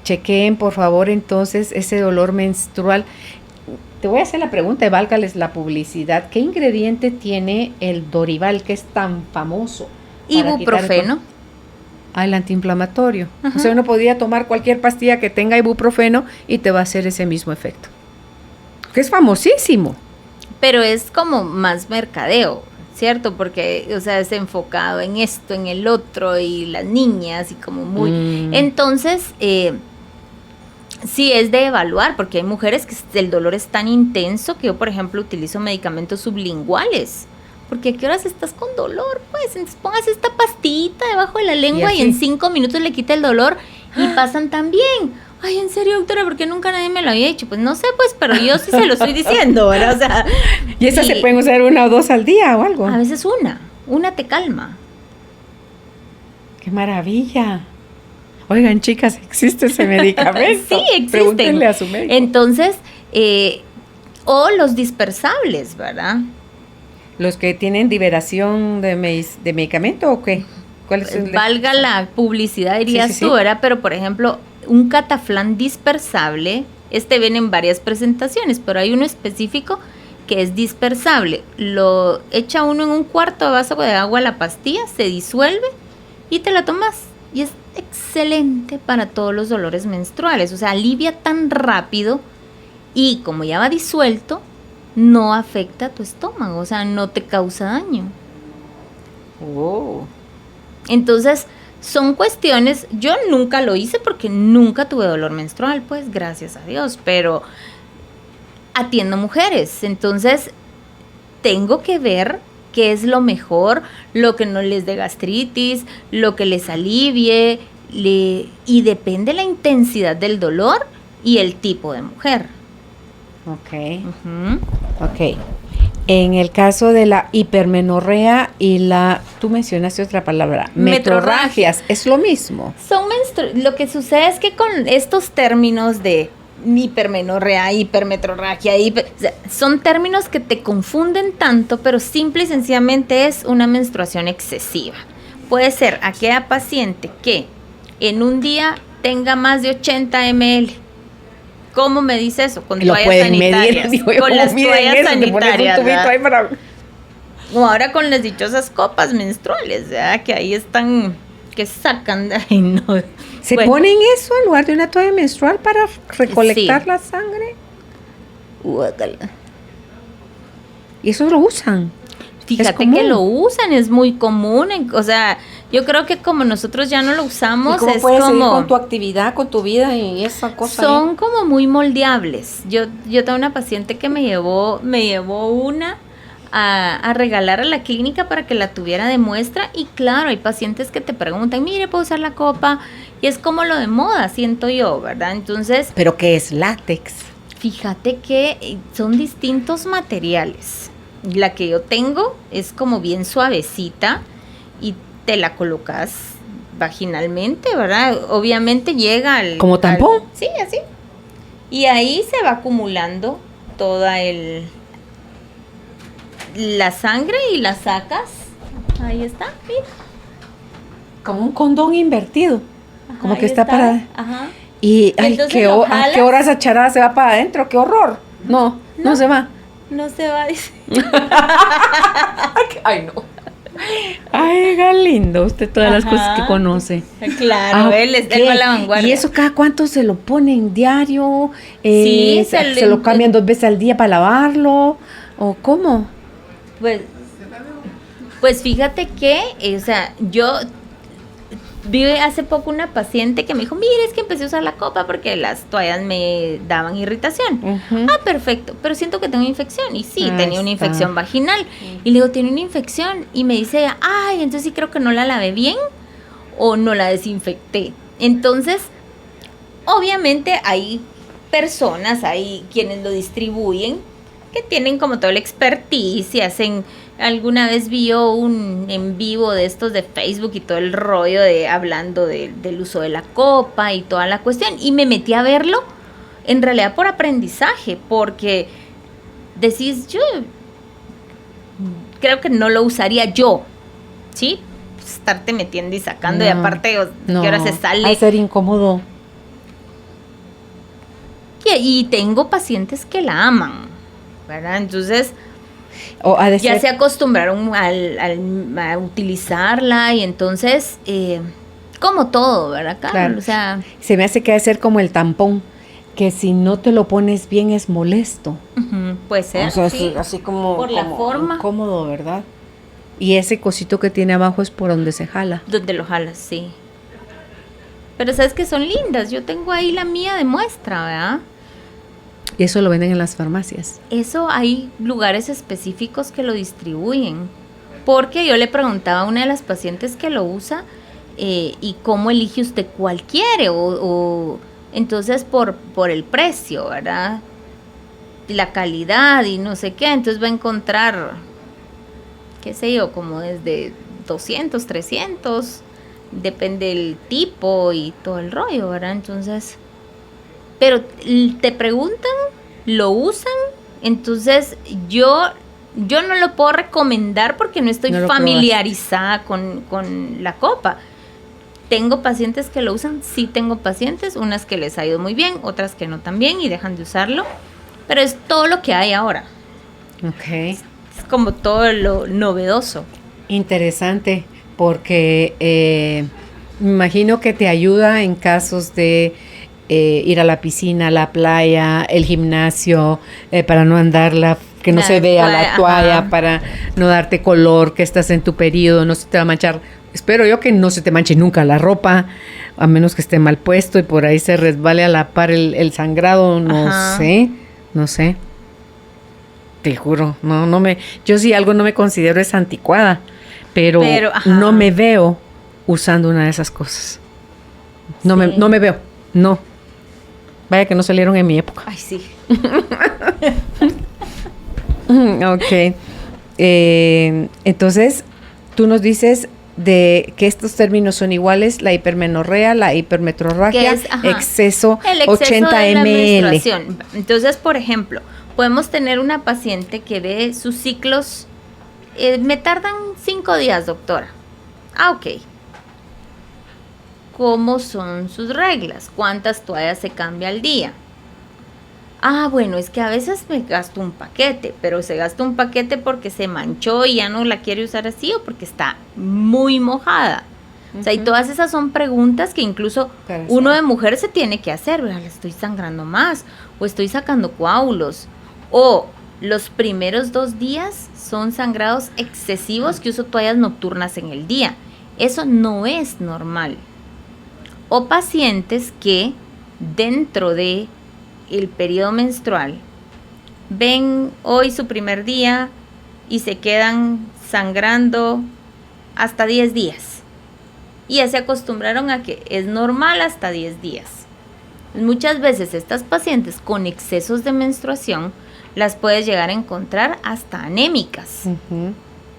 chequeen, por favor, entonces, ese dolor menstrual. Te voy a hacer la pregunta y válgales la publicidad. ¿Qué ingrediente tiene el Dorival, que es tan famoso? Ibuprofeno. El antiinflamatorio. Ajá. O sea, uno podría tomar cualquier pastilla que tenga ibuprofeno y te va a hacer ese mismo efecto. Que es famosísimo. Pero es como más mercadeo, ¿cierto? Porque, o sea, es enfocado en esto, en el otro, y las niñas, y como muy... Entonces, sí es de evaluar, porque hay mujeres que el dolor es tan intenso que yo, por ejemplo, utilizo medicamentos sublinguales. Porque ¿a qué horas estás con dolor? Pues entonces pongas esta pastillita debajo de la lengua y en 5 minutos le quita el dolor y pasan tan bien. Ay, en serio, doctora, ¿por qué nunca nadie me lo había dicho? Pues no sé, pues, pero yo sí se lo estoy diciendo, ¿verdad? O sea, ¿y esas se pueden usar 1 o 2 al día o algo? A veces una te calma. ¡Qué maravilla! Oigan, chicas, ¿existe ese medicamento? Sí, existe. Pregúntenle a su médico. Entonces, o los dispersables, ¿verdad? ¿Los que tienen liberación de medicamento o qué? ¿Cuál es Valga la publicidad, dirías tú, ¿verdad? Pero, por ejemplo, un Cataflán dispersable, viene en varias presentaciones, pero hay uno específico que es dispersable. Lo echa uno en un cuarto de vaso de agua la pastilla, se disuelve y te la tomas. Y es excelente para todos los dolores menstruales. O sea, alivia tan rápido y como ya va disuelto, no afecta a tu estómago, o sea, no te causa daño. Oh. Entonces, son cuestiones, yo nunca lo hice porque nunca tuve dolor menstrual, pues gracias a Dios, pero atiendo mujeres, entonces tengo que ver qué es lo mejor, lo que no les dé gastritis, lo que les alivie, y depende la intensidad del dolor y el tipo de mujer. Ok. Ok. En el caso de la hipermenorrea y tú mencionaste otra palabra, metrorragias, ¿es lo mismo? Lo que sucede es que con estos términos de hipermenorrea, hipermetrorragia, son términos que te confunden tanto, pero simple y sencillamente es una menstruación excesiva. Puede ser aquella paciente que en un día tenga más de 80 ml. ¿Cómo me dice eso? Con toallas sanitarias. Con las toallas sanitarias. O ahora con las dichosas copas menstruales, ¿verdad? Que ahí están, que sacan de ahí, ¿no? ¿Se ponen eso en lugar de una toalla menstrual para recolectar la sangre? ¿Y eso lo usan? Fíjate que lo usan, es muy común, o sea, yo creo que como nosotros ya no lo usamos, ¿cómo es puedes como seguir con tu actividad, con tu vida y esa cosa? Son como muy moldeables. Yo tengo una paciente que me llevó una a regalar a la clínica para que la tuviera de muestra, y claro, hay pacientes que te preguntan, mire, ¿puedo usar la copa? Y es como lo de moda, siento yo, ¿verdad? Entonces, ¿pero qué es látex? Fíjate que son distintos materiales. La que yo tengo es como bien suavecita y te la colocas vaginalmente, ¿verdad? Obviamente llega al... ¿Como tampón? Sí, así. Y ahí se va acumulando toda la sangre y la sacas. Ahí está, mira. Como un condón invertido. Ajá, como que está para... Ajá. Y ay, ¿a qué hora esa charada se va para adentro? ¡Qué horror! No se va. No se va, dice. Ay, no. Ay, qué lindo, usted todas las cosas que conoce. Claro, él va a la vanguardia. ¿Y eso cada cuánto se lo ponen diario? Sí, se lo cambian 2 veces al día para lavarlo, ¿o cómo? Pues fíjate que, o sea, yo vi hace poco una paciente que me dijo, mire, es que empecé a usar la copa porque las toallas me daban irritación. Perfecto, pero siento que tengo infección. Y sí, tenía una infección vaginal. Y le digo, tiene una infección. Y me dice, ay, entonces sí creo que no la lavé bien o no la desinfecté. Entonces, obviamente hay personas, hay quienes lo distribuyen, que tienen como todo el expertise y hacen... Alguna vez vio un en vivo de estos de Facebook y todo el rollo de hablando del uso de la copa y toda la cuestión. Y me metí a verlo, en realidad por aprendizaje, porque decís, yo creo que no lo usaría yo, ¿sí? Estarte metiendo y sacando, y aparte, ¿qué hora se sale? Va a ser incómodo. Y tengo pacientes que la aman, ¿verdad? Entonces... ya se acostumbraron a utilizarla y entonces, como todo, ¿verdad? Claro. O sea, se me hace que ha de ser como el tampón, que si no te lo pones bien es molesto. Puede ser, o sea, sí. así como, por la forma. Incómodo, ¿verdad? Y ese cosito que tiene abajo es por donde se jala. Donde lo jalas, sí. Pero sabes que son lindas, yo tengo ahí la mía de muestra, ¿verdad? Y eso lo venden en las farmacias. Eso hay lugares específicos que lo distribuyen. Porque yo le preguntaba a una de las pacientes que lo usa, ¿y cómo elige usted cuál quiere? O entonces por el precio, ¿verdad? La calidad y no sé qué. Entonces va a encontrar, qué sé yo, como desde 200, 300. Depende del tipo y todo el rollo, ¿verdad? Entonces... pero te preguntan, lo usan, entonces yo no lo puedo recomendar porque no estoy familiarizada con la copa. Tengo pacientes que lo usan, sí tengo pacientes, unas que les ha ido muy bien, otras que no tan bien y dejan de usarlo, pero es todo lo que hay ahora. Ok. Es como todo lo novedoso. Interesante, porque me imagino que te ayuda en casos de... ir a la piscina, a la playa, el gimnasio, para no andar que no se vea la toalla, para no darte color, que estás en tu periodo, no se te va a manchar. Espero yo que no se te manche nunca la ropa, a menos que esté mal puesto y por ahí se resbale a la par el sangrado, no sé. Te juro, yo sí algo no me considero es anticuada, pero no me veo usando una de esas cosas. No me veo, no. Vaya que no salieron en mi época. Ay, sí. Ok. Entonces, tú nos dices de que estos términos son iguales, la hipermenorrea, la hipermetrorragia, exceso 80 de ml. menstruación. Entonces, por ejemplo, podemos tener una paciente que ve sus ciclos, me tardan 5 días, doctora. Ok. ¿Cómo son sus reglas? ¿Cuántas toallas se cambia al día? Bueno, es que a veces me gasto un paquete, pero se gasta un paquete porque se manchó y ya no la quiere usar así o porque está muy mojada. O sea, y todas esas son preguntas que incluso uno de mujer se tiene que hacer, ¿verdad? ¿Estoy sangrando más? ¿O estoy sacando coágulos? O los primeros 2 días son sangrados excesivos que uso toallas nocturnas en el día. Eso no es normal. O pacientes que dentro de el periodo menstrual ven hoy su primer día y se quedan sangrando hasta 10 días. Y ya se acostumbraron a que es normal hasta 10 días. Muchas veces estas pacientes con excesos de menstruación las puedes llegar a encontrar hasta anémicas.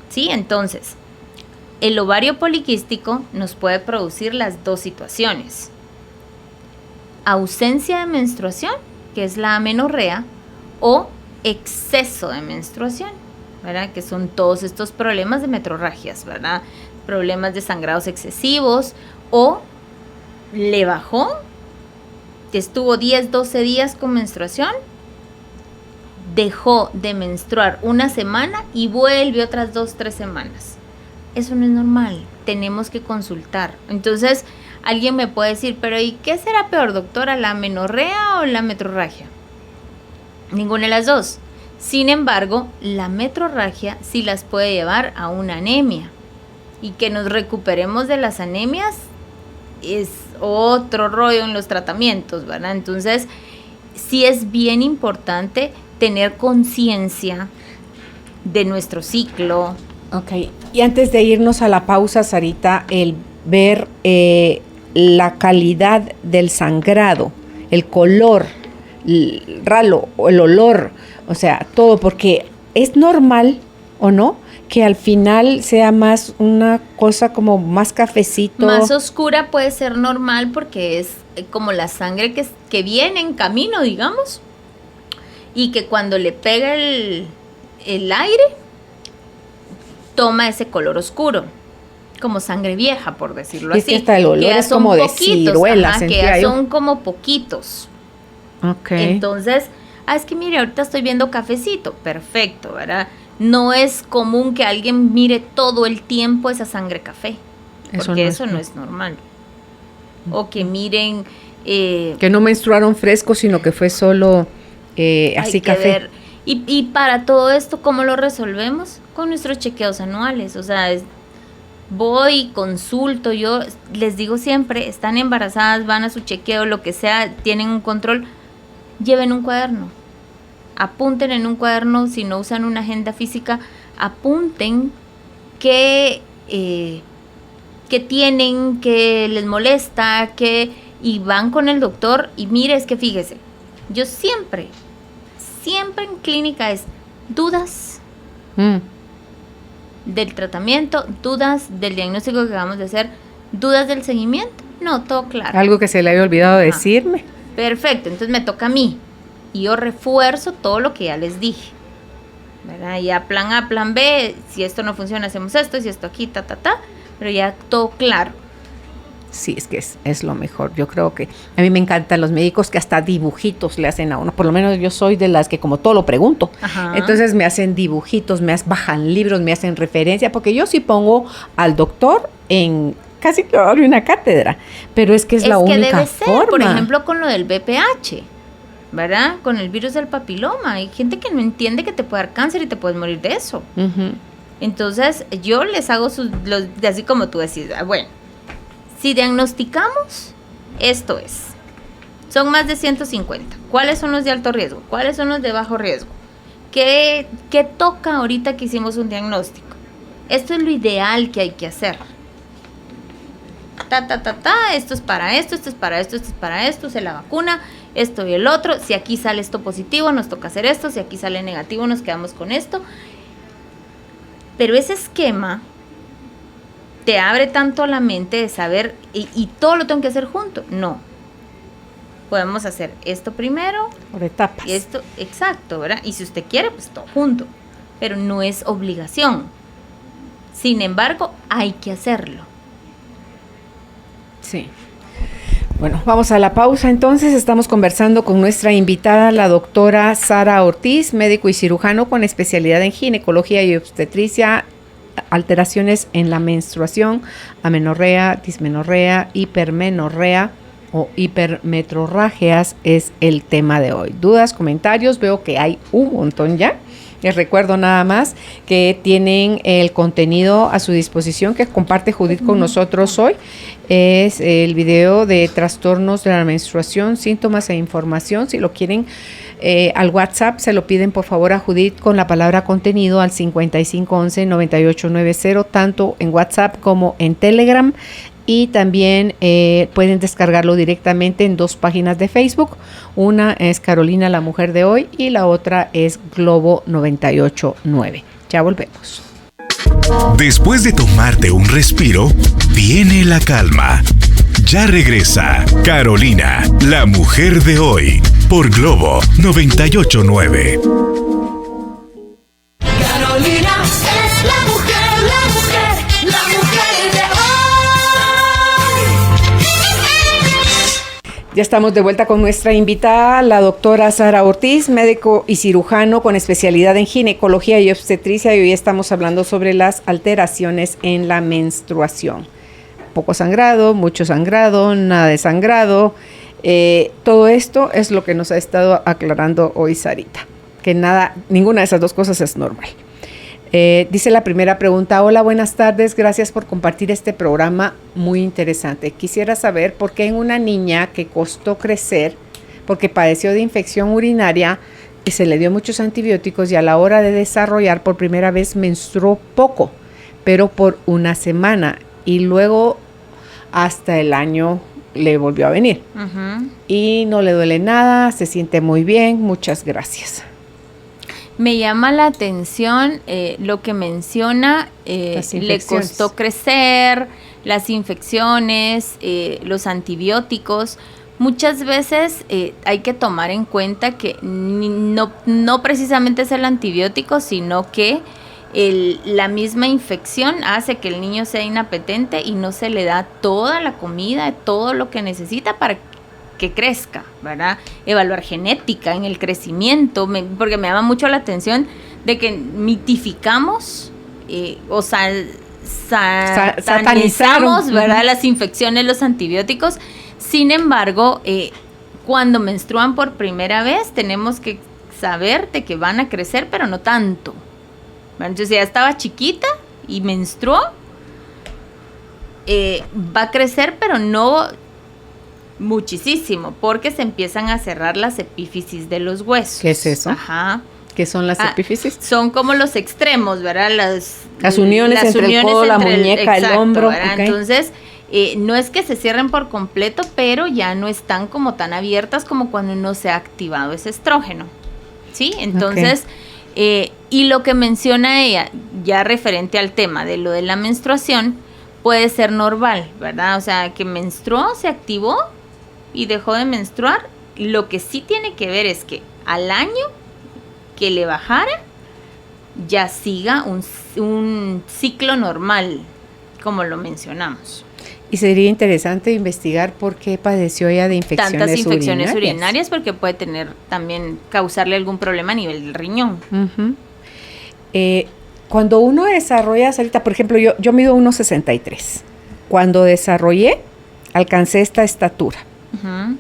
¿Sí? Entonces... el ovario poliquístico nos puede producir las 2 situaciones. Ausencia de menstruación, que es la amenorrea, o exceso de menstruación, ¿verdad? Que son todos estos problemas de metrorragias, ¿verdad? Problemas de sangrados excesivos, o le bajó, que estuvo 10, 12 días con menstruación, dejó de menstruar una semana y vuelve otras 2, 3 semanas. eso no es normal, tenemos que consultar. Entonces, alguien me puede decir, pero ¿y qué será peor, doctora, la amenorrea o la metrorragia? Ninguna de las dos. Sin embargo, la metrorragia sí las puede llevar a una anemia. Y que nos recuperemos de las anemias es otro rollo en los tratamientos, ¿verdad? Entonces, sí es bien importante tener conciencia de nuestro ciclo. Ok, y antes de irnos a la pausa, Sarita, el ver la calidad del sangrado, el color, el ralo, el olor, o sea, todo, porque es normal, ¿o no?, que al final sea más una cosa como más cafecito. Más oscura puede ser normal porque es como la sangre que viene en camino, digamos, y que cuando le pega el aire, toma ese color oscuro, como sangre vieja, por decirlo y así. Es que hasta el olor es como de ciruela, que son como poquitos. Okay. Entonces, es que mire, ahorita estoy viendo cafecito, perfecto, ¿verdad? No es común que alguien mire todo el tiempo esa sangre café, porque eso no es normal. O que miren... que no menstruaron fresco, sino que fue solo así café. Ver. Y para todo esto, ¿cómo lo resolvemos? Con nuestros chequeos anuales. O sea, voy, consulto, yo les digo siempre, están embarazadas, van a su chequeo, lo que sea, tienen un control, lleven un cuaderno. Apunten en un cuaderno, si no usan una agenda física, apunten qué tienen, qué les molesta, y van con el doctor. Y mire, es que fíjese, yo siempre en clínica es dudas del tratamiento, dudas del diagnóstico que acabamos de hacer, dudas del seguimiento. No, todo claro. Algo que se le había olvidado decirme. Perfecto, entonces me toca a mí. Y yo refuerzo todo lo que ya les dije, ¿verdad? Ya plan A, plan B, si esto no funciona, hacemos esto, si esto aquí, pero ya todo claro. Sí, es que es lo mejor. Yo creo que a mí me encantan los médicos que hasta dibujitos le hacen a uno. Por lo menos yo soy de las que como todo lo pregunto. Ajá. Entonces me hacen dibujitos, bajan libros, me hacen referencia, porque yo sí pongo al doctor en casi una cátedra, pero es que es la única forma. Por ejemplo, con lo del VPH, ¿verdad? Con el virus del papiloma. Hay gente que no entiende que te puede dar cáncer y te puedes morir de eso. Uh-huh. Entonces, yo les hago así como tú decís, bueno, si diagnosticamos, esto es. Son más de 150. ¿Cuáles son los de alto riesgo? ¿Cuáles son los de bajo riesgo? ¿Qué toca ahorita que hicimos un diagnóstico? Esto es lo ideal que hay que hacer. Esto es para esto, esto es para esto, esto es para esto, se la vacuna, esto y el otro. Si aquí sale esto positivo, nos toca hacer esto. Si aquí sale negativo, nos quedamos con esto. Pero ese esquema te abre tanto la mente de saber, y todo lo tengo que hacer junto. No. Podemos hacer esto primero. Por etapas. Esto, exacto, ¿verdad? Y si usted quiere, pues todo junto. Pero no es obligación. Sin embargo, hay que hacerlo. Sí. Bueno, vamos a la pausa entonces. Estamos conversando con nuestra invitada, la doctora Sara Ortiz, médico y cirujano con especialidad en ginecología y obstetricia, alteraciones en la menstruación, amenorrea, dismenorrea, hipermenorrea o hipermetrorragias es el tema de hoy. ¿Dudas, comentarios? Veo que hay un montón ya. Les recuerdo nada más que tienen el contenido a su disposición que comparte Judith con nosotros hoy. Es el video de trastornos de la menstruación, síntomas e información. Si lo quieren al WhatsApp, se lo piden por favor a Judith con la palabra contenido al 5511-9890, tanto en WhatsApp como en Telegram. Y también pueden descargarlo directamente en 2 páginas de Facebook. Una es Carolina, la mujer de hoy, y la otra es Globo 98.9. Ya volvemos. Después de tomarte un respiro, viene la calma. Ya regresa Carolina, la mujer de hoy, por Globo 98.9. Carolina es la mujer de hoy. Ya estamos de vuelta con nuestra invitada, la doctora Sara Ortiz, médico y cirujano con especialidad en ginecología y obstetricia, y hoy estamos hablando sobre las alteraciones en la menstruación. Poco sangrado, mucho sangrado, nada de sangrado. Todo esto es lo que nos ha estado aclarando hoy Sarita, que ninguna de esas dos cosas es normal. Dice la primera pregunta: hola, buenas tardes, gracias por compartir este programa muy interesante. Quisiera saber por qué en una niña que costó crecer porque padeció de infección urinaria y se le dio muchos antibióticos, y a la hora de desarrollar por primera vez menstruó poco, pero por una semana, y luego hasta el año le volvió a venir. Y no le duele nada, se siente muy bien, muchas gracias. Me llama la atención lo que menciona, le costó crecer, las infecciones, los antibióticos. Muchas veces hay que tomar en cuenta que no precisamente es el antibiótico, sino que la misma infección hace que el niño sea inapetente y no se le da toda la comida, todo lo que necesita para que crezca, ¿verdad? Evaluar genética en el crecimiento, porque me llama mucho la atención de que mitificamos o satanizamos, ¿verdad? Las infecciones, los antibióticos. Sin embargo, cuando menstruan por primera vez, tenemos que saber de que van a crecer, pero no tanto. Entonces, si ya estaba chiquita y menstruó, va a crecer, pero no muchísimo, porque se empiezan a cerrar las epífisis de los huesos. ¿Qué es eso? Ajá. ¿Qué son las epífisis? Son como los extremos, ¿verdad? Las uniones entre el codo, la muñeca, el hombro. Okay. Entonces, no es que se cierren por completo, pero ya no están como tan abiertas como cuando no se ha activado ese estrógeno. ¿Sí? Entonces, y lo que menciona ella, ya referente al tema de lo de la menstruación, puede ser normal, ¿verdad? O sea, que menstruó, se activó y dejó de menstruar. Lo que sí tiene que ver es que al año que le bajara, ya siga un ciclo normal, como lo mencionamos. Y sería interesante investigar por qué padeció ella de infecciones Tantas infecciones urinarias, porque puede tener también, causarle algún problema a nivel del riñón. Cuando uno desarrolla, Sarita, por ejemplo, yo mido 1,63. Cuando desarrollé, alcancé esta estatura.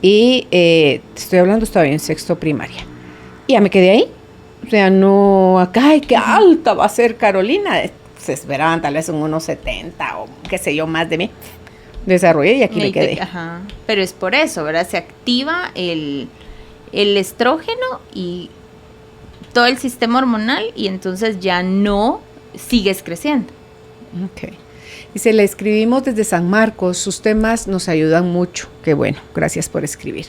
Y estoy hablando, estaba en sexto primaria. Y ya me quedé ahí. O sea, no, acá, ¡ay, qué alta va a ser Carolina! Se esperaban tal vez un 1,70 o qué sé yo, más de mí. Desarrollé y aquí me quedé. Pero es por eso, ¿verdad? Se activa el estrógeno y todo el sistema hormonal, y entonces ya no sigues creciendo. Ok. Dice, le escribimos desde San Marcos, sus temas nos ayudan mucho. Qué bueno, gracias por escribir.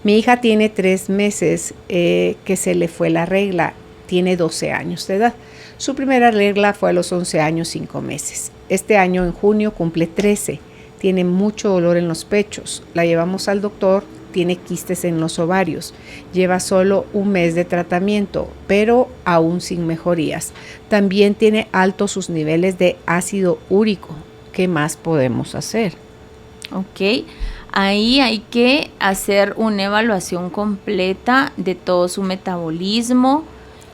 Mi hija tiene 3 meses que se le fue la regla, tiene 12 años de edad. Su primera regla fue a los 11 años, 5 meses. Este año, en junio, cumple 13. Tiene mucho dolor en los pechos. La llevamos al doctor, tiene quistes en los ovarios. Lleva solo 1 mes de tratamiento, pero aún sin mejorías. También tiene altos sus niveles de ácido úrico. ¿Qué más podemos hacer? Ok, ahí hay que hacer una evaluación completa de todo su metabolismo,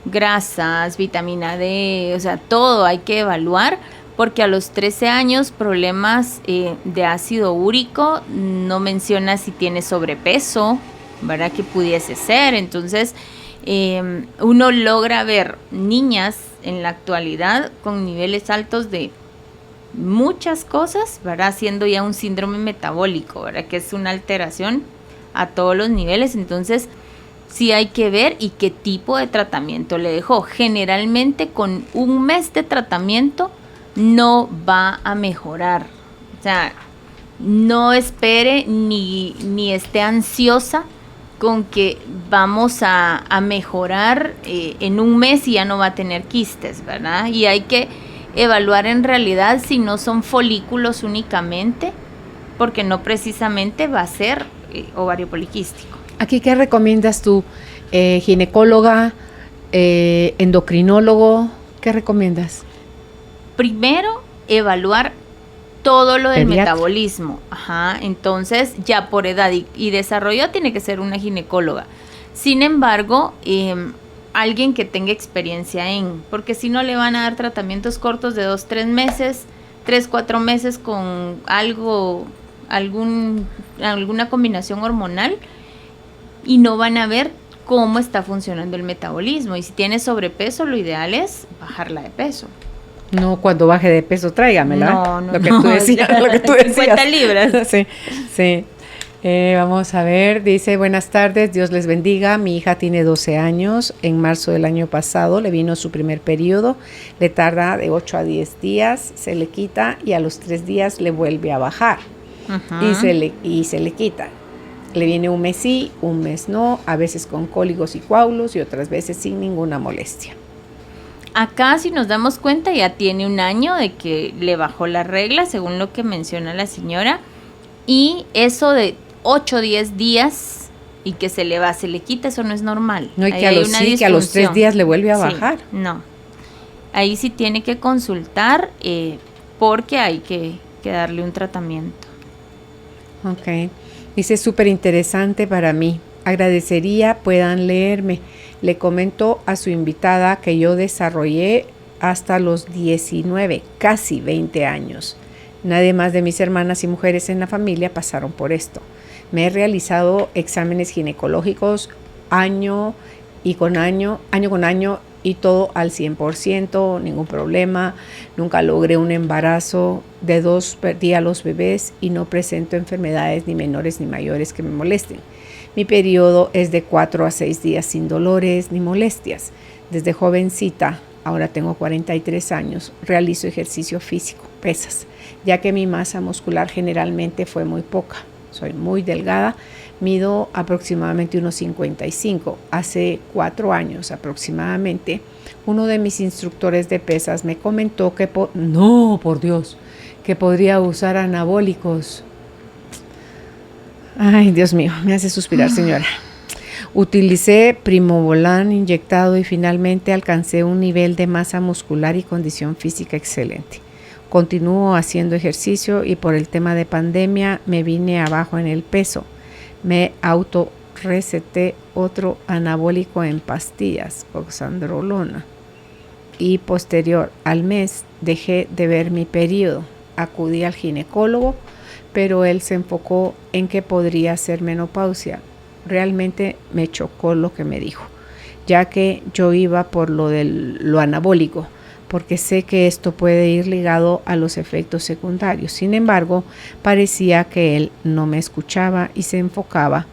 grasas, vitamina D, o sea, todo hay que evaluar, porque a los 13 años problemas de ácido úrico, no menciona si tiene sobrepeso, ¿verdad? Que pudiese ser. Entonces, uno logra ver niñas en la actualidad con niveles altos de muchas cosas, ¿verdad? Siendo ya un síndrome metabólico, ¿verdad? Que es una alteración a todos los niveles. Entonces, sí hay que ver y qué tipo de tratamiento le dejó. Generalmente con 1 mes de tratamiento no va a mejorar. O sea, no espere ni esté ansiosa con que vamos a mejorar en 1 mes y ya no va a tener quistes, ¿verdad? Y hay que evaluar en realidad si no son folículos únicamente, porque no precisamente va a ser ovario poliquístico. Aquí, ¿qué recomiendas tú? ¿Ginecóloga? ¿Endocrinólogo? ¿Qué recomiendas? Primero, evaluar todo lo del Pediatra. metabolismo. Ajá, entonces ya por edad y desarrollo tiene que ser una ginecóloga. Sin embargo, alguien que tenga experiencia porque si no le van a dar tratamientos cortos de 2-3 meses, 3-4 meses con alguna combinación hormonal y no van a ver cómo está funcionando el metabolismo. Y si tiene sobrepeso, lo ideal es bajarla de peso. No, cuando baje de peso, tráigamela. No, lo que tú decías, lo que tú decías. 50 libras. Sí, sí. Vamos a ver, dice, buenas tardes, Dios les bendiga, mi hija tiene 12 años, en marzo del año pasado le vino su primer periodo, le tarda de 8 a 10 días, se le quita y a los 3 días le vuelve a bajar. Ajá. y se le quita. Le viene un mes sí, un mes no, a veces con cólicos y coágulos y otras veces sin ninguna molestia. Acá, si nos damos cuenta, ya tiene un año de que le bajó la regla, según lo que menciona la señora, y eso de 8 o 10 días y que se le quita, eso no es normal. No, y Ahí que hay a los 3 días le vuelve a Sí, bajar. no, ahí sí tiene que consultar porque hay que darle un tratamiento. Ok, dice súper interesante para mí, agradecería puedan leerme. Le comento a su invitada que yo desarrollé hasta los 19, casi 20 años. Nadie más de mis hermanas y mujeres en la familia pasaron por esto. Me he realizado exámenes ginecológicos año con año y todo al 100%, ningún problema. Nunca logré un embarazo, de 2 perdí a los bebés y no presento enfermedades ni menores ni mayores que me molesten. Mi periodo es de 4 a 6 días sin dolores ni molestias. Desde jovencita, ahora tengo 43 años, realizo ejercicio físico, pesas, ya que mi masa muscular generalmente fue muy poca. Soy muy delgada, mido aproximadamente 1,55. Hace 4 años aproximadamente, uno de mis instructores de pesas me comentó que que podría usar anabólicos. Ay, Dios mío, me hace suspirar, señora. Utilicé Primobolan inyectado y finalmente alcancé un nivel de masa muscular y condición física excelente. Continúo haciendo ejercicio y por el tema de pandemia me vine abajo en el peso. Me autorreceté otro anabólico en pastillas, oxandrolona. Y posterior al mes dejé de ver mi periodo. Acudí al ginecólogo, pero él se enfocó en que podría ser menopausia. Realmente me chocó lo que me dijo, ya que yo iba por lo anabólico, porque sé que esto puede ir ligado a los efectos secundarios. Sin embargo, parecía que él no me escuchaba y se enfocaba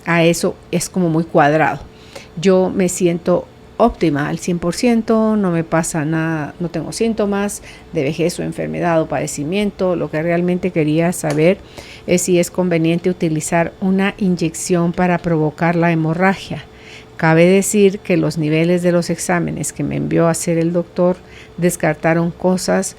a eso, es como muy cuadrado. Yo me siento óptima al 100%, no me pasa nada, no tengo síntomas de vejez o enfermedad o padecimiento. Lo que realmente quería saber es si es conveniente utilizar una inyección para provocar la hemorragia. Cabe decir que los niveles de los exámenes que me envió a hacer el doctor descartaron cosas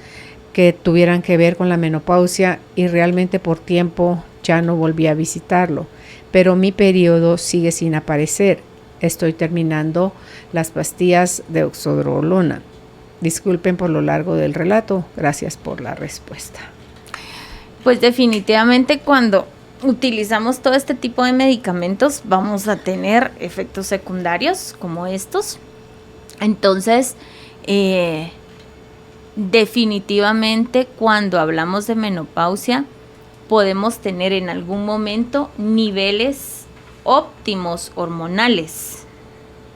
que tuvieran que ver con la menopausia y realmente por tiempo ya no volví a visitarlo. Pero mi periodo sigue sin aparecer. Estoy terminando las pastillas de oxandrolona. Disculpen por lo largo del relato. Gracias por la respuesta. Pues definitivamente cuando utilizamos todo este tipo de medicamentos vamos a tener efectos secundarios como estos. Entonces, definitivamente cuando hablamos de menopausia podemos tener en algún momento niveles óptimos hormonales,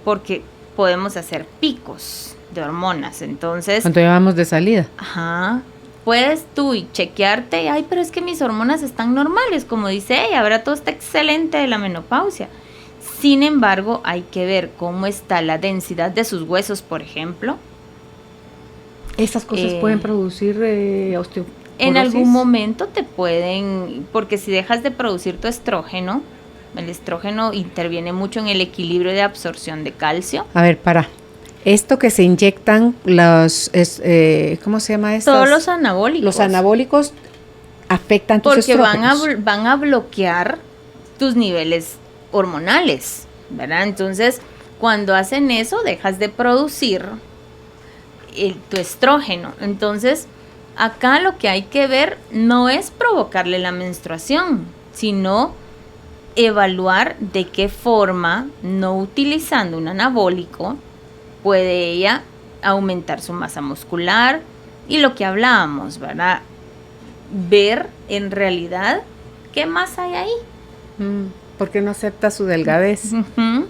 porque podemos hacer picos de hormonas. Entonces, ¿cuánto llevamos de salida? Ajá. Puedes tú y chequearte, ay, pero es que mis hormonas están normales, como dice ella, ahora todo está excelente de la menopausia. Sin embargo, hay que ver cómo está la densidad de sus huesos, por ejemplo. ¿Estas cosas pueden producir osteoporosis? En algún momento te pueden, porque si dejas de producir tu estrógeno, el estrógeno interviene mucho en el equilibrio de absorción de calcio. A ver, esto que se inyectan ¿cómo se llama esto? Todos los anabólicos. Los anabólicos afectan tus porque estrógenos. van a bloquear tus niveles hormonales, ¿verdad? Entonces, cuando hacen eso, dejas de producir tu estrógeno. Entonces, Acá lo que hay que ver no es provocarle la menstruación, sino evaluar de qué forma, no utilizando un anabólico, puede ella aumentar su masa muscular y lo que hablábamos, ¿verdad? Ver en realidad qué más hay ahí. ¿Por qué no acepta su delgadez? Ujú.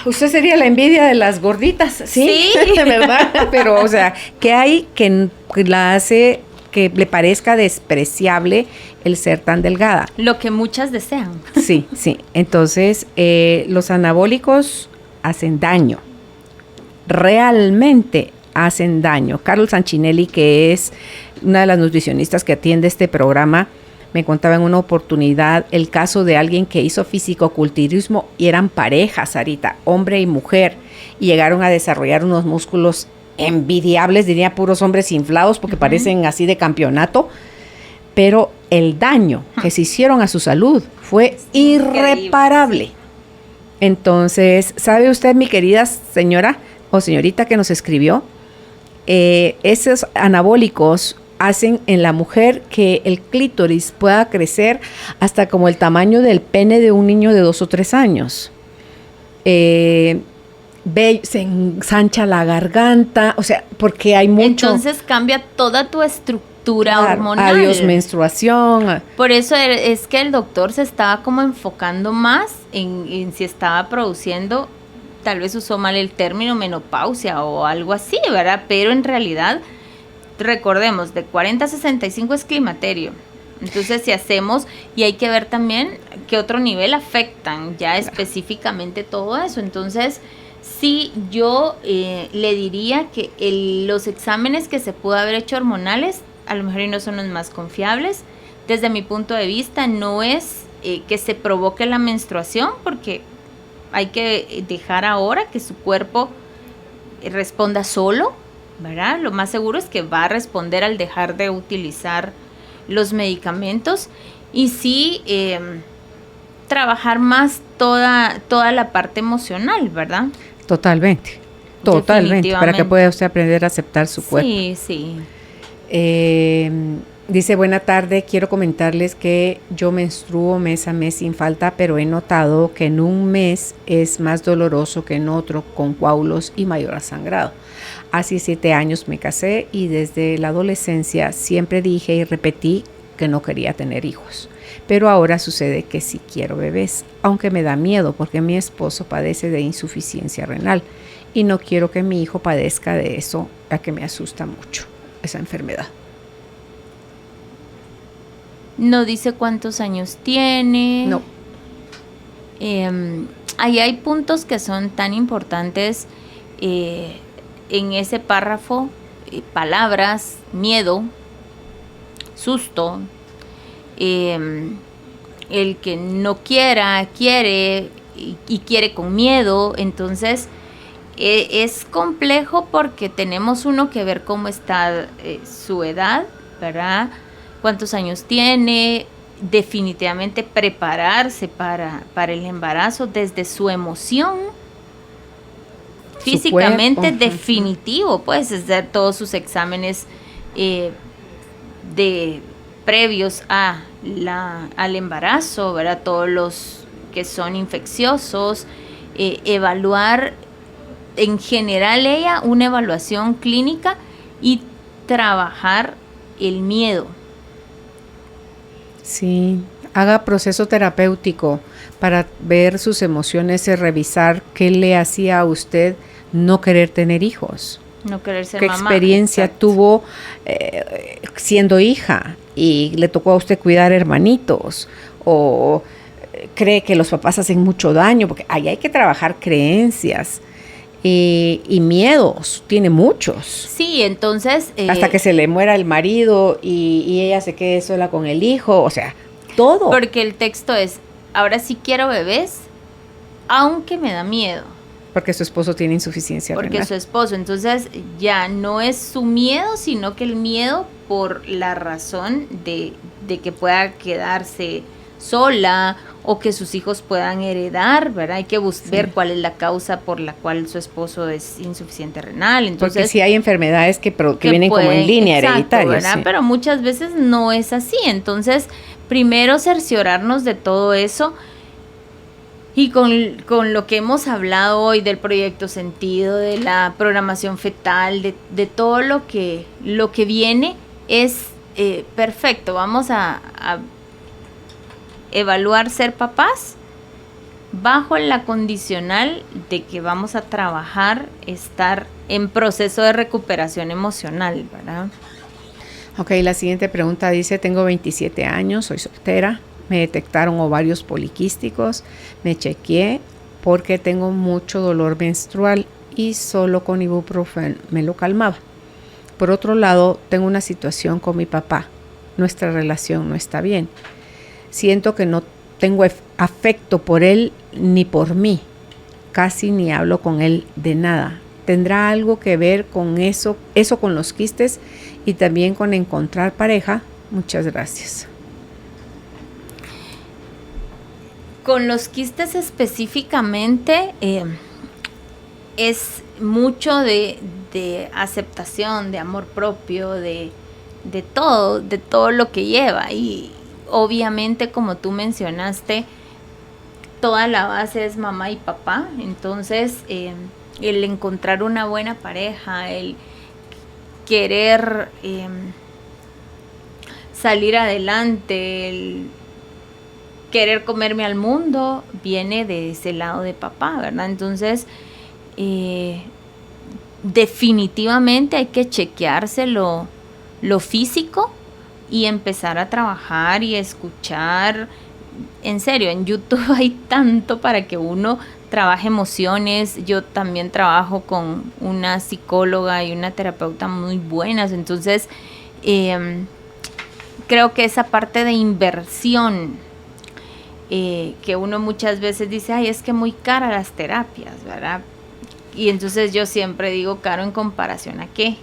Usted sería la envidia de las gorditas, ¿sí? Sí. De verdad. Pero, o sea, ¿qué hay que la hace que le parezca despreciable el ser tan delgada? Lo que muchas desean. Sí, sí. Entonces, los anabólicos hacen daño. Realmente hacen daño. Carol Sanchinelli, que es una de las nutricionistas que atiende este programa, me contaba en una oportunidad el caso de alguien que hizo fisicoculturismo y eran parejas, Sarita, hombre y mujer, y llegaron a desarrollar unos músculos envidiables, diría puros hombres inflados porque parecen así de campeonato, pero el daño que se hicieron a su salud fue irreparable. Entonces, ¿sabe usted, mi querida señora o señorita que nos escribió? Esos anabólicos hacen en la mujer que el clítoris pueda crecer hasta como el tamaño del pene de un niño de 2 o 3 años. Se ensancha la garganta, o sea, porque hay mucho. Entonces cambia toda tu estructura hormonal. Adiós menstruación. Por eso es que el doctor se estaba como enfocando más en si estaba produciendo, tal vez usó mal el término menopausia o algo así, ¿verdad? Pero en realidad, recordemos, de 40 a 65 es climaterio. Entonces, si hacemos, y hay que ver también qué otro nivel afectan ya específicamente todo eso. Entonces, sí, yo le diría que los exámenes que se pudo haber hecho hormonales, a lo mejor no son los más confiables. Desde mi punto de vista, no es que se provoque la menstruación, porque hay que dejar ahora que su cuerpo responda solo, ¿verdad? Lo más seguro es que va a responder al dejar de utilizar los medicamentos y sí trabajar más toda la parte emocional, ¿verdad? Totalmente, para que pueda usted aprender a aceptar su cuerpo. Sí, sí. Dice, buena tarde, quiero comentarles que yo menstruo mes a mes sin falta, pero he notado que en un mes es más doloroso que en otro, con coágulos y mayor sangrado. Hace 7 años me casé y desde la adolescencia siempre dije y repetí que no quería tener hijos. Pero ahora sucede que sí quiero bebés, aunque me da miedo porque mi esposo padece de insuficiencia renal y no quiero que mi hijo padezca de eso, ya que me asusta mucho esa enfermedad. No dice cuántos años tiene. No. Ahí hay puntos que son tan importantes en ese párrafo. Palabras, miedo, susto, el que no quiere y quiere con miedo. Entonces es complejo porque tenemos uno que ver cómo está su edad, ¿verdad? Cuántos años tiene, definitivamente prepararse para el embarazo desde su emoción, físicamente cuerpo. Definitivo, puedes hacer todos sus exámenes previos al embarazo, ¿verdad? Todos los que son infecciosos, evaluar en general una evaluación clínica y trabajar el miedo. Sí, haga proceso terapéutico para ver sus emociones y revisar qué le hacía a usted no querer tener hijos. No querer ser ¿Qué mamá? experiencia Exacto. tuvo siendo hija y le tocó a usted cuidar hermanitos? ¿O cree que los papás hacen mucho daño? Porque ahí hay que trabajar creencias y miedos, tiene muchos. Sí, entonces... hasta que se le muera el marido y ella se quede sola con el hijo, o sea, todo. Porque el texto es, ahora sí quiero bebés, aunque me da miedo. Porque su esposo tiene insuficiencia renal. Porque su esposo, entonces ya no es su miedo, sino que el miedo por la razón de que pueda quedarse sola o que sus hijos puedan heredar, ¿verdad? Hay que ver cuál es la causa por la cual su esposo es insuficiente renal. Entonces, porque sí hay enfermedades que vienen como en línea hereditaria. ¿verdad? Sí. Pero muchas veces no es así. Entonces, primero cerciorarnos de todo eso. Y con lo que hemos hablado hoy del proyecto Sentido, de la programación fetal, de todo lo que viene, es perfecto. Vamos a evaluar ser papás bajo la condicional de que vamos a trabajar, estar en proceso de recuperación emocional, ¿verdad? Ok, la siguiente pregunta dice, tengo 27 años, soy soltera, me detectaron ovarios poliquísticos, me chequeé porque tengo mucho dolor menstrual y solo con ibuprofeno me lo calmaba. Por otro lado, tengo una situación con mi papá, nuestra relación no está bien. Siento que no tengo afecto por él ni por mí, casi ni hablo con él de nada. ¿Tendrá algo que ver con eso con los quistes y también con encontrar pareja? Muchas gracias. Con los quistes específicamente es mucho de aceptación, de amor propio, de todo lo que lleva. Y obviamente, como tú mencionaste, toda la base es mamá y papá. Entonces, el encontrar una buena pareja, el querer salir adelante, el querer comerme al mundo, viene de ese lado de papá, ¿verdad? Entonces, definitivamente hay que chequearse lo físico y empezar a trabajar y escuchar. En serio, en YouTube hay tanto para que uno trabaje emociones. Yo también trabajo con una psicóloga y una terapeuta muy buenas. Entonces, creo que esa parte de inversión, que uno muchas veces dice, ay, es que muy cara las terapias, ¿verdad? Y entonces yo siempre digo, caro en comparación a qué.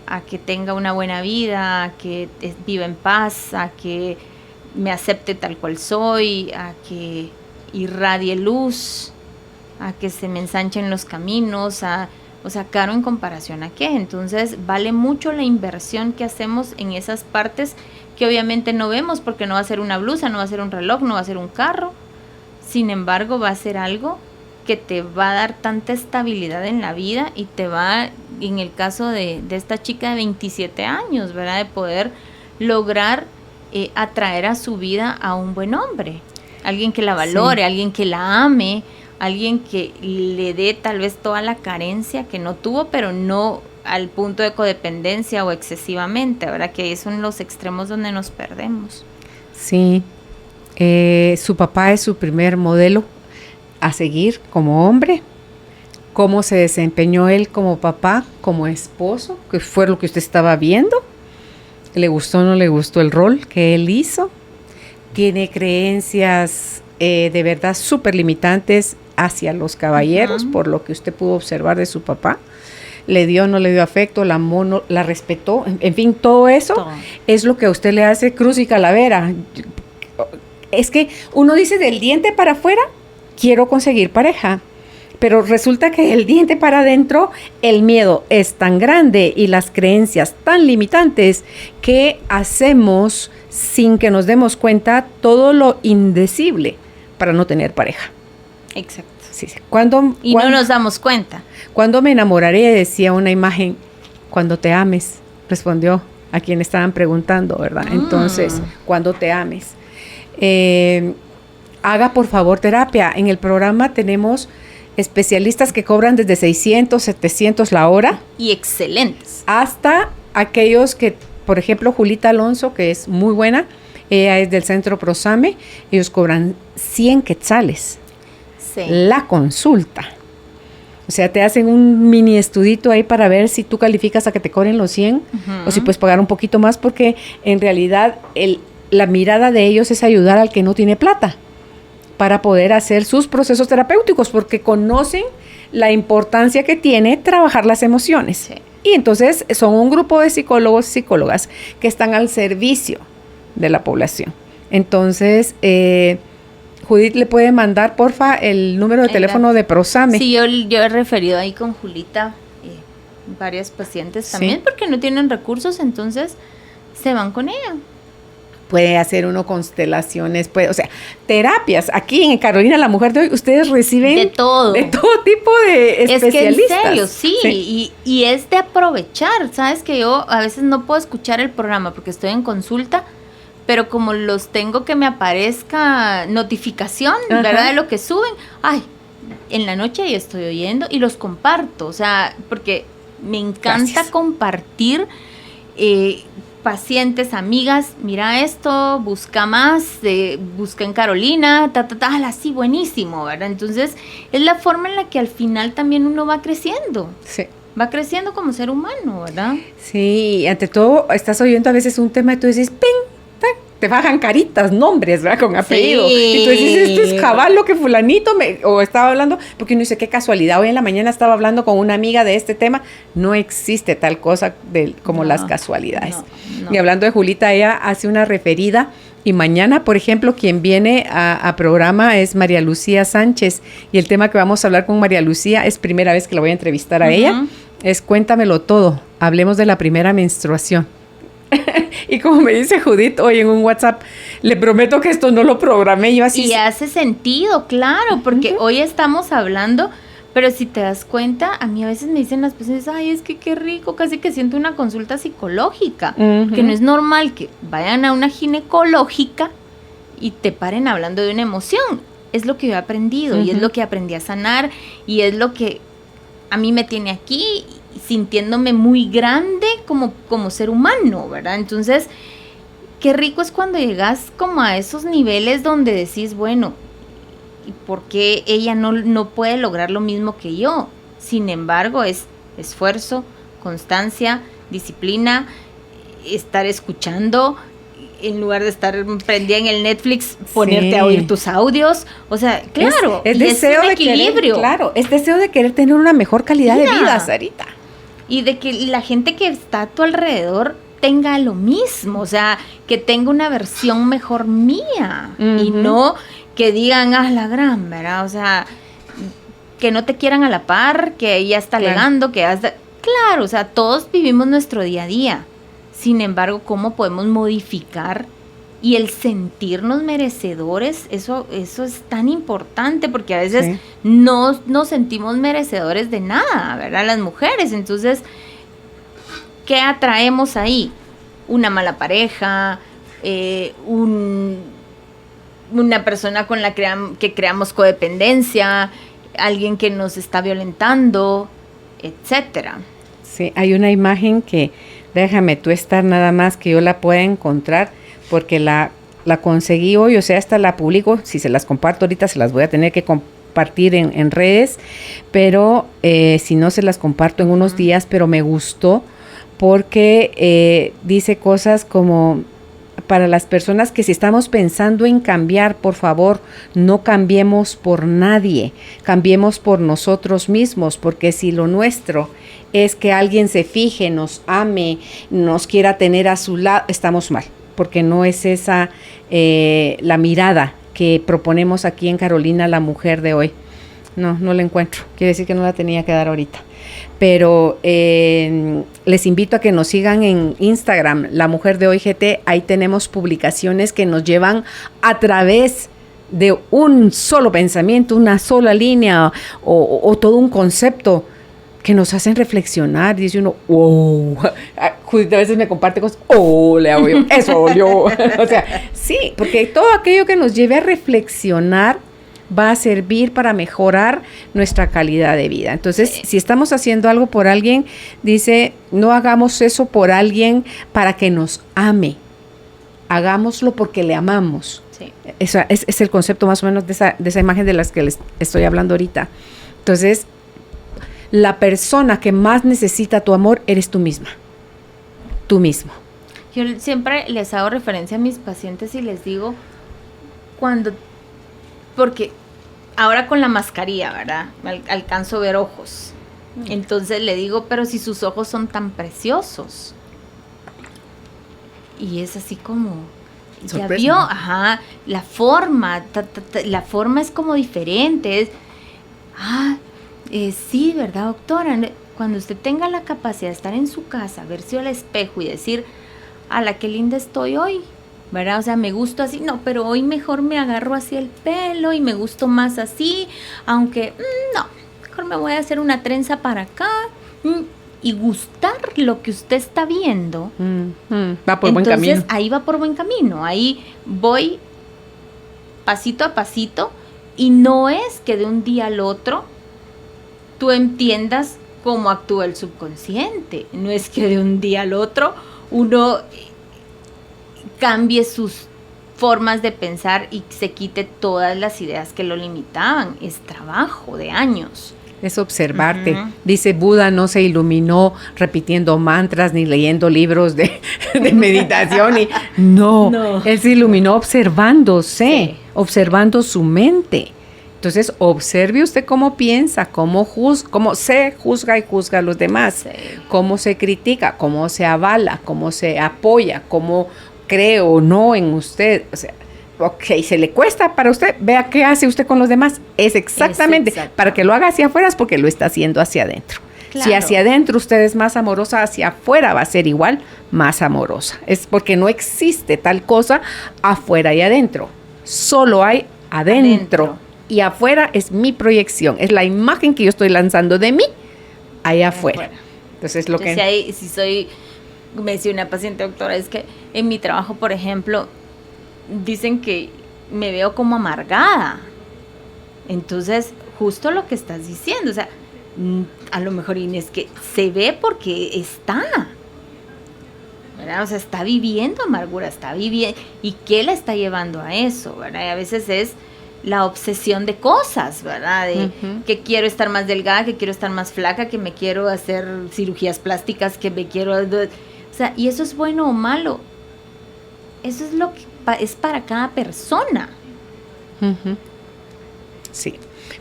A que tenga una buena vida, a que viva en paz, a que me acepte tal cual soy, a que irradie luz, a que se me ensanchen los caminos, o sea, caro en comparación a qué. Entonces vale mucho la inversión que hacemos en esas partes que obviamente no vemos, porque no va a ser una blusa, no va a ser un reloj, no va a ser un carro. Sin embargo, va a ser algo que te va a dar tanta estabilidad en la vida y te va, en el caso de esta chica de 27 años, ¿verdad? De poder lograr atraer a su vida a un buen hombre, alguien que la valore, sí, alguien que la ame, alguien que le dé tal vez toda la carencia que no tuvo, pero no al punto de codependencia o excesivamente, ¿verdad? Que ahí son los extremos donde nos perdemos. Sí, su papá es su primer modelo a seguir como hombre. Cómo se desempeñó él como papá, como esposo, que fue lo que usted estaba viendo. ¿Le gustó o no le gustó el rol que él hizo? Tiene creencias de verdad súper limitantes hacia los caballeros, por lo que usted pudo observar de su papá. Le dio o no le dio afecto, la amó, no, la respetó, en fin, todo eso es lo que a usted le hace cruz y calavera. Es que uno dice del diente para afuera, quiero conseguir pareja, pero resulta que el diente para adentro, el miedo es tan grande y las creencias tan limitantes que hacemos sin que nos demos cuenta todo lo indecible para no tener pareja. Exacto. Sí. No nos damos cuenta. Cuando me enamoraré, decía una imagen, cuando te ames, respondió a quien estaban preguntando, ¿verdad? Entonces, cuando te ames. Haga por favor terapia. En el programa tenemos especialistas que cobran desde 600, 700 la hora. Y excelentes. Hasta aquellos que, por ejemplo, Julita Alonso, que es muy buena, ella es del Centro Prosame, ellos cobran 100 quetzales. Sí. La consulta. O sea, te hacen un mini estudito ahí para ver si tú calificas a que te cobren los 100 o si puedes pagar un poquito más, porque en realidad la mirada de ellos es ayudar al que no tiene plata para poder hacer sus procesos terapéuticos, porque conocen la importancia que tiene trabajar las emociones. Sí. Y entonces son un grupo de psicólogos y psicólogas que están al servicio de la población. Entonces, Judith le puede mandar, porfa, el número de teléfono de Prosame. Sí, yo he referido ahí con Julita varias pacientes también, porque no tienen recursos, entonces se van con ella. Puede hacer uno constelaciones, o sea, terapias. Aquí en Carolina, la mujer de hoy, ustedes reciben de todo tipo de especialistas. Es que en serio, sí. Y es de aprovechar. Sabes que yo a veces no puedo escuchar el programa porque estoy en consulta, pero como los tengo que me aparezca notificación, ¿verdad? De lo que suben, en la noche yo estoy oyendo y los comparto, o sea, porque me encanta compartir pacientes, amigas, mira esto, busca más, busca en Carolina, así buenísimo, ¿verdad? Entonces, es la forma en la que al final también uno va creciendo. Sí. Va creciendo como ser humano, ¿verdad? Sí, ante todo, estás oyendo a veces un tema y tú dices, ¡ping! Te bajan caritas, nombres, ¿verdad? Con apellido. Sí. Y tú dices, esto es cabal lo que fulanito o estaba hablando, porque uno dice, qué casualidad. Hoy en la mañana estaba hablando con una amiga de este tema. No existe tal cosa como las casualidades. No. Y hablando de Julita, ella hace una referida. Y mañana, por ejemplo, quien viene a programa es María Lucía Sánchez. Y el tema que vamos a hablar con María Lucía, es primera vez que la voy a entrevistar a ella, es Cuéntamelo Todo. Hablemos de la primera menstruación. Y como me dice Judith hoy en un WhatsApp, le prometo que esto no lo programé. Yo así. Y hace sentido, claro, porque hoy estamos hablando, pero si te das cuenta, a mí a veces me dicen las personas, es que qué rico, casi que siento una consulta psicológica, que no es normal que vayan a una ginecológica y te paren hablando de una emoción. Es lo que yo he aprendido y es lo que aprendí a sanar y es lo que a mí me tiene aquí sintiéndome muy grande como ser humano, ¿verdad? Entonces, qué rico es cuando llegas como a esos niveles donde decís, bueno, ¿y por qué ella no puede lograr lo mismo que yo? Sin embargo, es esfuerzo, constancia, disciplina, estar escuchando, en lugar de estar prendida en el Netflix, ponerte a oír tus audios. O sea, claro, es deseo de equilibrio. Es deseo de querer tener una mejor calidad de vida, Sarita. Y de que la gente que está a tu alrededor tenga lo mismo, o sea, que tenga una versión mejor mía y no que digan, la gran, ¿verdad? O sea, que no te quieran a la par, que ella está alegando, que claro, o sea, todos vivimos nuestro día a día. Sin embargo, ¿cómo podemos modificar? Y el sentirnos merecedores, eso es tan importante, porque a veces no nos sentimos merecedores de nada, ¿verdad? Las mujeres. Entonces, ¿qué atraemos ahí? Una mala pareja, una persona con la que creamos codependencia, alguien que nos está violentando, etcétera. Sí, hay una imagen que, déjame tú estar nada más que yo la pueda encontrar, porque la conseguí hoy, o sea, hasta la publico. Si se las comparto ahorita, se las voy a tener que compartir en redes, pero si no, se las comparto en unos días, pero me gustó porque dice cosas como, para las personas que si estamos pensando en cambiar, por favor, no cambiemos por nadie, cambiemos por nosotros mismos, porque si lo nuestro es que alguien se fije, nos ame, nos quiera tener a su lado, estamos mal, porque no es esa la mirada que proponemos aquí en Carolina, la mujer de hoy. No la encuentro, quiere decir que no la tenía que dar ahorita. Pero les invito a que nos sigan en Instagram, La Mujer de Hoy GT. Ahí tenemos publicaciones que nos llevan a través de un solo pensamiento, una sola línea o todo un concepto que nos hacen reflexionar. Dice uno, wow, Judith a veces me comparte cosas, le hago yo, eso yo. O sea, sí, porque todo aquello que nos lleve a reflexionar va a servir para mejorar nuestra calidad de vida. Entonces, si estamos haciendo algo por alguien, dice, no hagamos eso por alguien para que nos ame. Hagámoslo porque le amamos. Sí. Eso es el concepto más o menos de esa imagen de las que les estoy hablando ahorita. Entonces, la persona que más necesita tu amor eres tú misma. Tú mismo. Yo siempre les hago referencia a mis pacientes y les digo, porque ahora con la mascarilla, ¿verdad? Alcanzo a ver ojos. Entonces le digo, pero si sus ojos son tan preciosos. Y es así como, Sorpresa. Ya vio, ajá, la forma es como diferente. Sí, ¿verdad, doctora? Cuando usted tenga la capacidad de estar en su casa, verse al espejo y decir, ¡ala, qué linda estoy hoy! ¿Verdad? O sea, me gusto así, no, pero hoy mejor me agarro así el pelo y me gusto más así, aunque, no, mejor me voy a hacer una trenza para acá, y gustar lo que usted está viendo. Va por buen camino. Entonces, ahí va por buen camino, ahí voy pasito a pasito, y no es que de un día al otro tú entiendas cómo actúa el subconsciente, no es que de un día al otro uno cambie sus formas de pensar y se quite todas las ideas que lo limitaban. Es trabajo de años. Es observarte. Dice, Buda no se iluminó repitiendo mantras ni leyendo libros de meditación. No, él se iluminó observándose, observando su mente. Entonces, observe usted cómo piensa, cómo se juzga y juzga a los demás, cómo se critica, cómo se avala, cómo se apoya, cómo cree o no en usted. O sea, ok, se le cuesta para usted, vea qué hace usted con los demás. Es exactamente, para que lo haga hacia afuera es porque lo está haciendo hacia adentro. Claro. Si hacia adentro usted es más amorosa, hacia afuera va a ser igual más amorosa. Es porque no existe tal cosa afuera y adentro. Solo hay adentro. Y afuera es mi proyección, es la imagen que yo estoy lanzando de mí allá afuera. Entonces, lo que... Me decía una paciente, doctora, es que en mi trabajo, por ejemplo, dicen que me veo como amargada. Entonces, justo lo que estás diciendo, o sea, a lo mejor Inés, que se ve porque está, ¿verdad? O sea, está viviendo amargura, está viviendo. ¿Y qué la está llevando a eso, verdad? Y a veces es la obsesión de cosas, ¿verdad? De que quiero estar más delgada, que quiero estar más flaca, que me quiero hacer cirugías plásticas, que me quiero... O sea, ¿y eso es bueno o malo? Eso es lo que es para cada persona. Sí.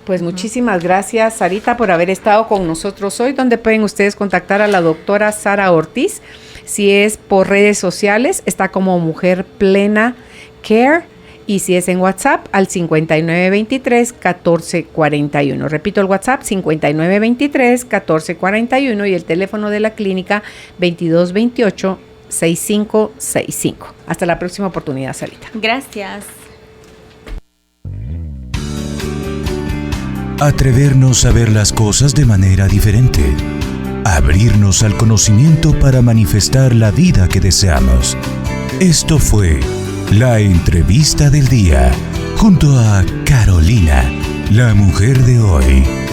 Pues muchísimas gracias, Sarita, por haber estado con nosotros hoy. ¿Dónde pueden ustedes contactar a la doctora Sara Ortiz? Si es por redes sociales, está como Mujer Plena Care. Y si es en WhatsApp, al 5923-1441. Repito el WhatsApp, 5923-1441 y el teléfono de la clínica 2228-6565. Hasta la próxima oportunidad, Sarita. Gracias. Atrevernos a ver las cosas de manera diferente. Abrirnos al conocimiento para manifestar la vida que deseamos. Esto fue la entrevista del día, junto a Carolina, la mujer de hoy.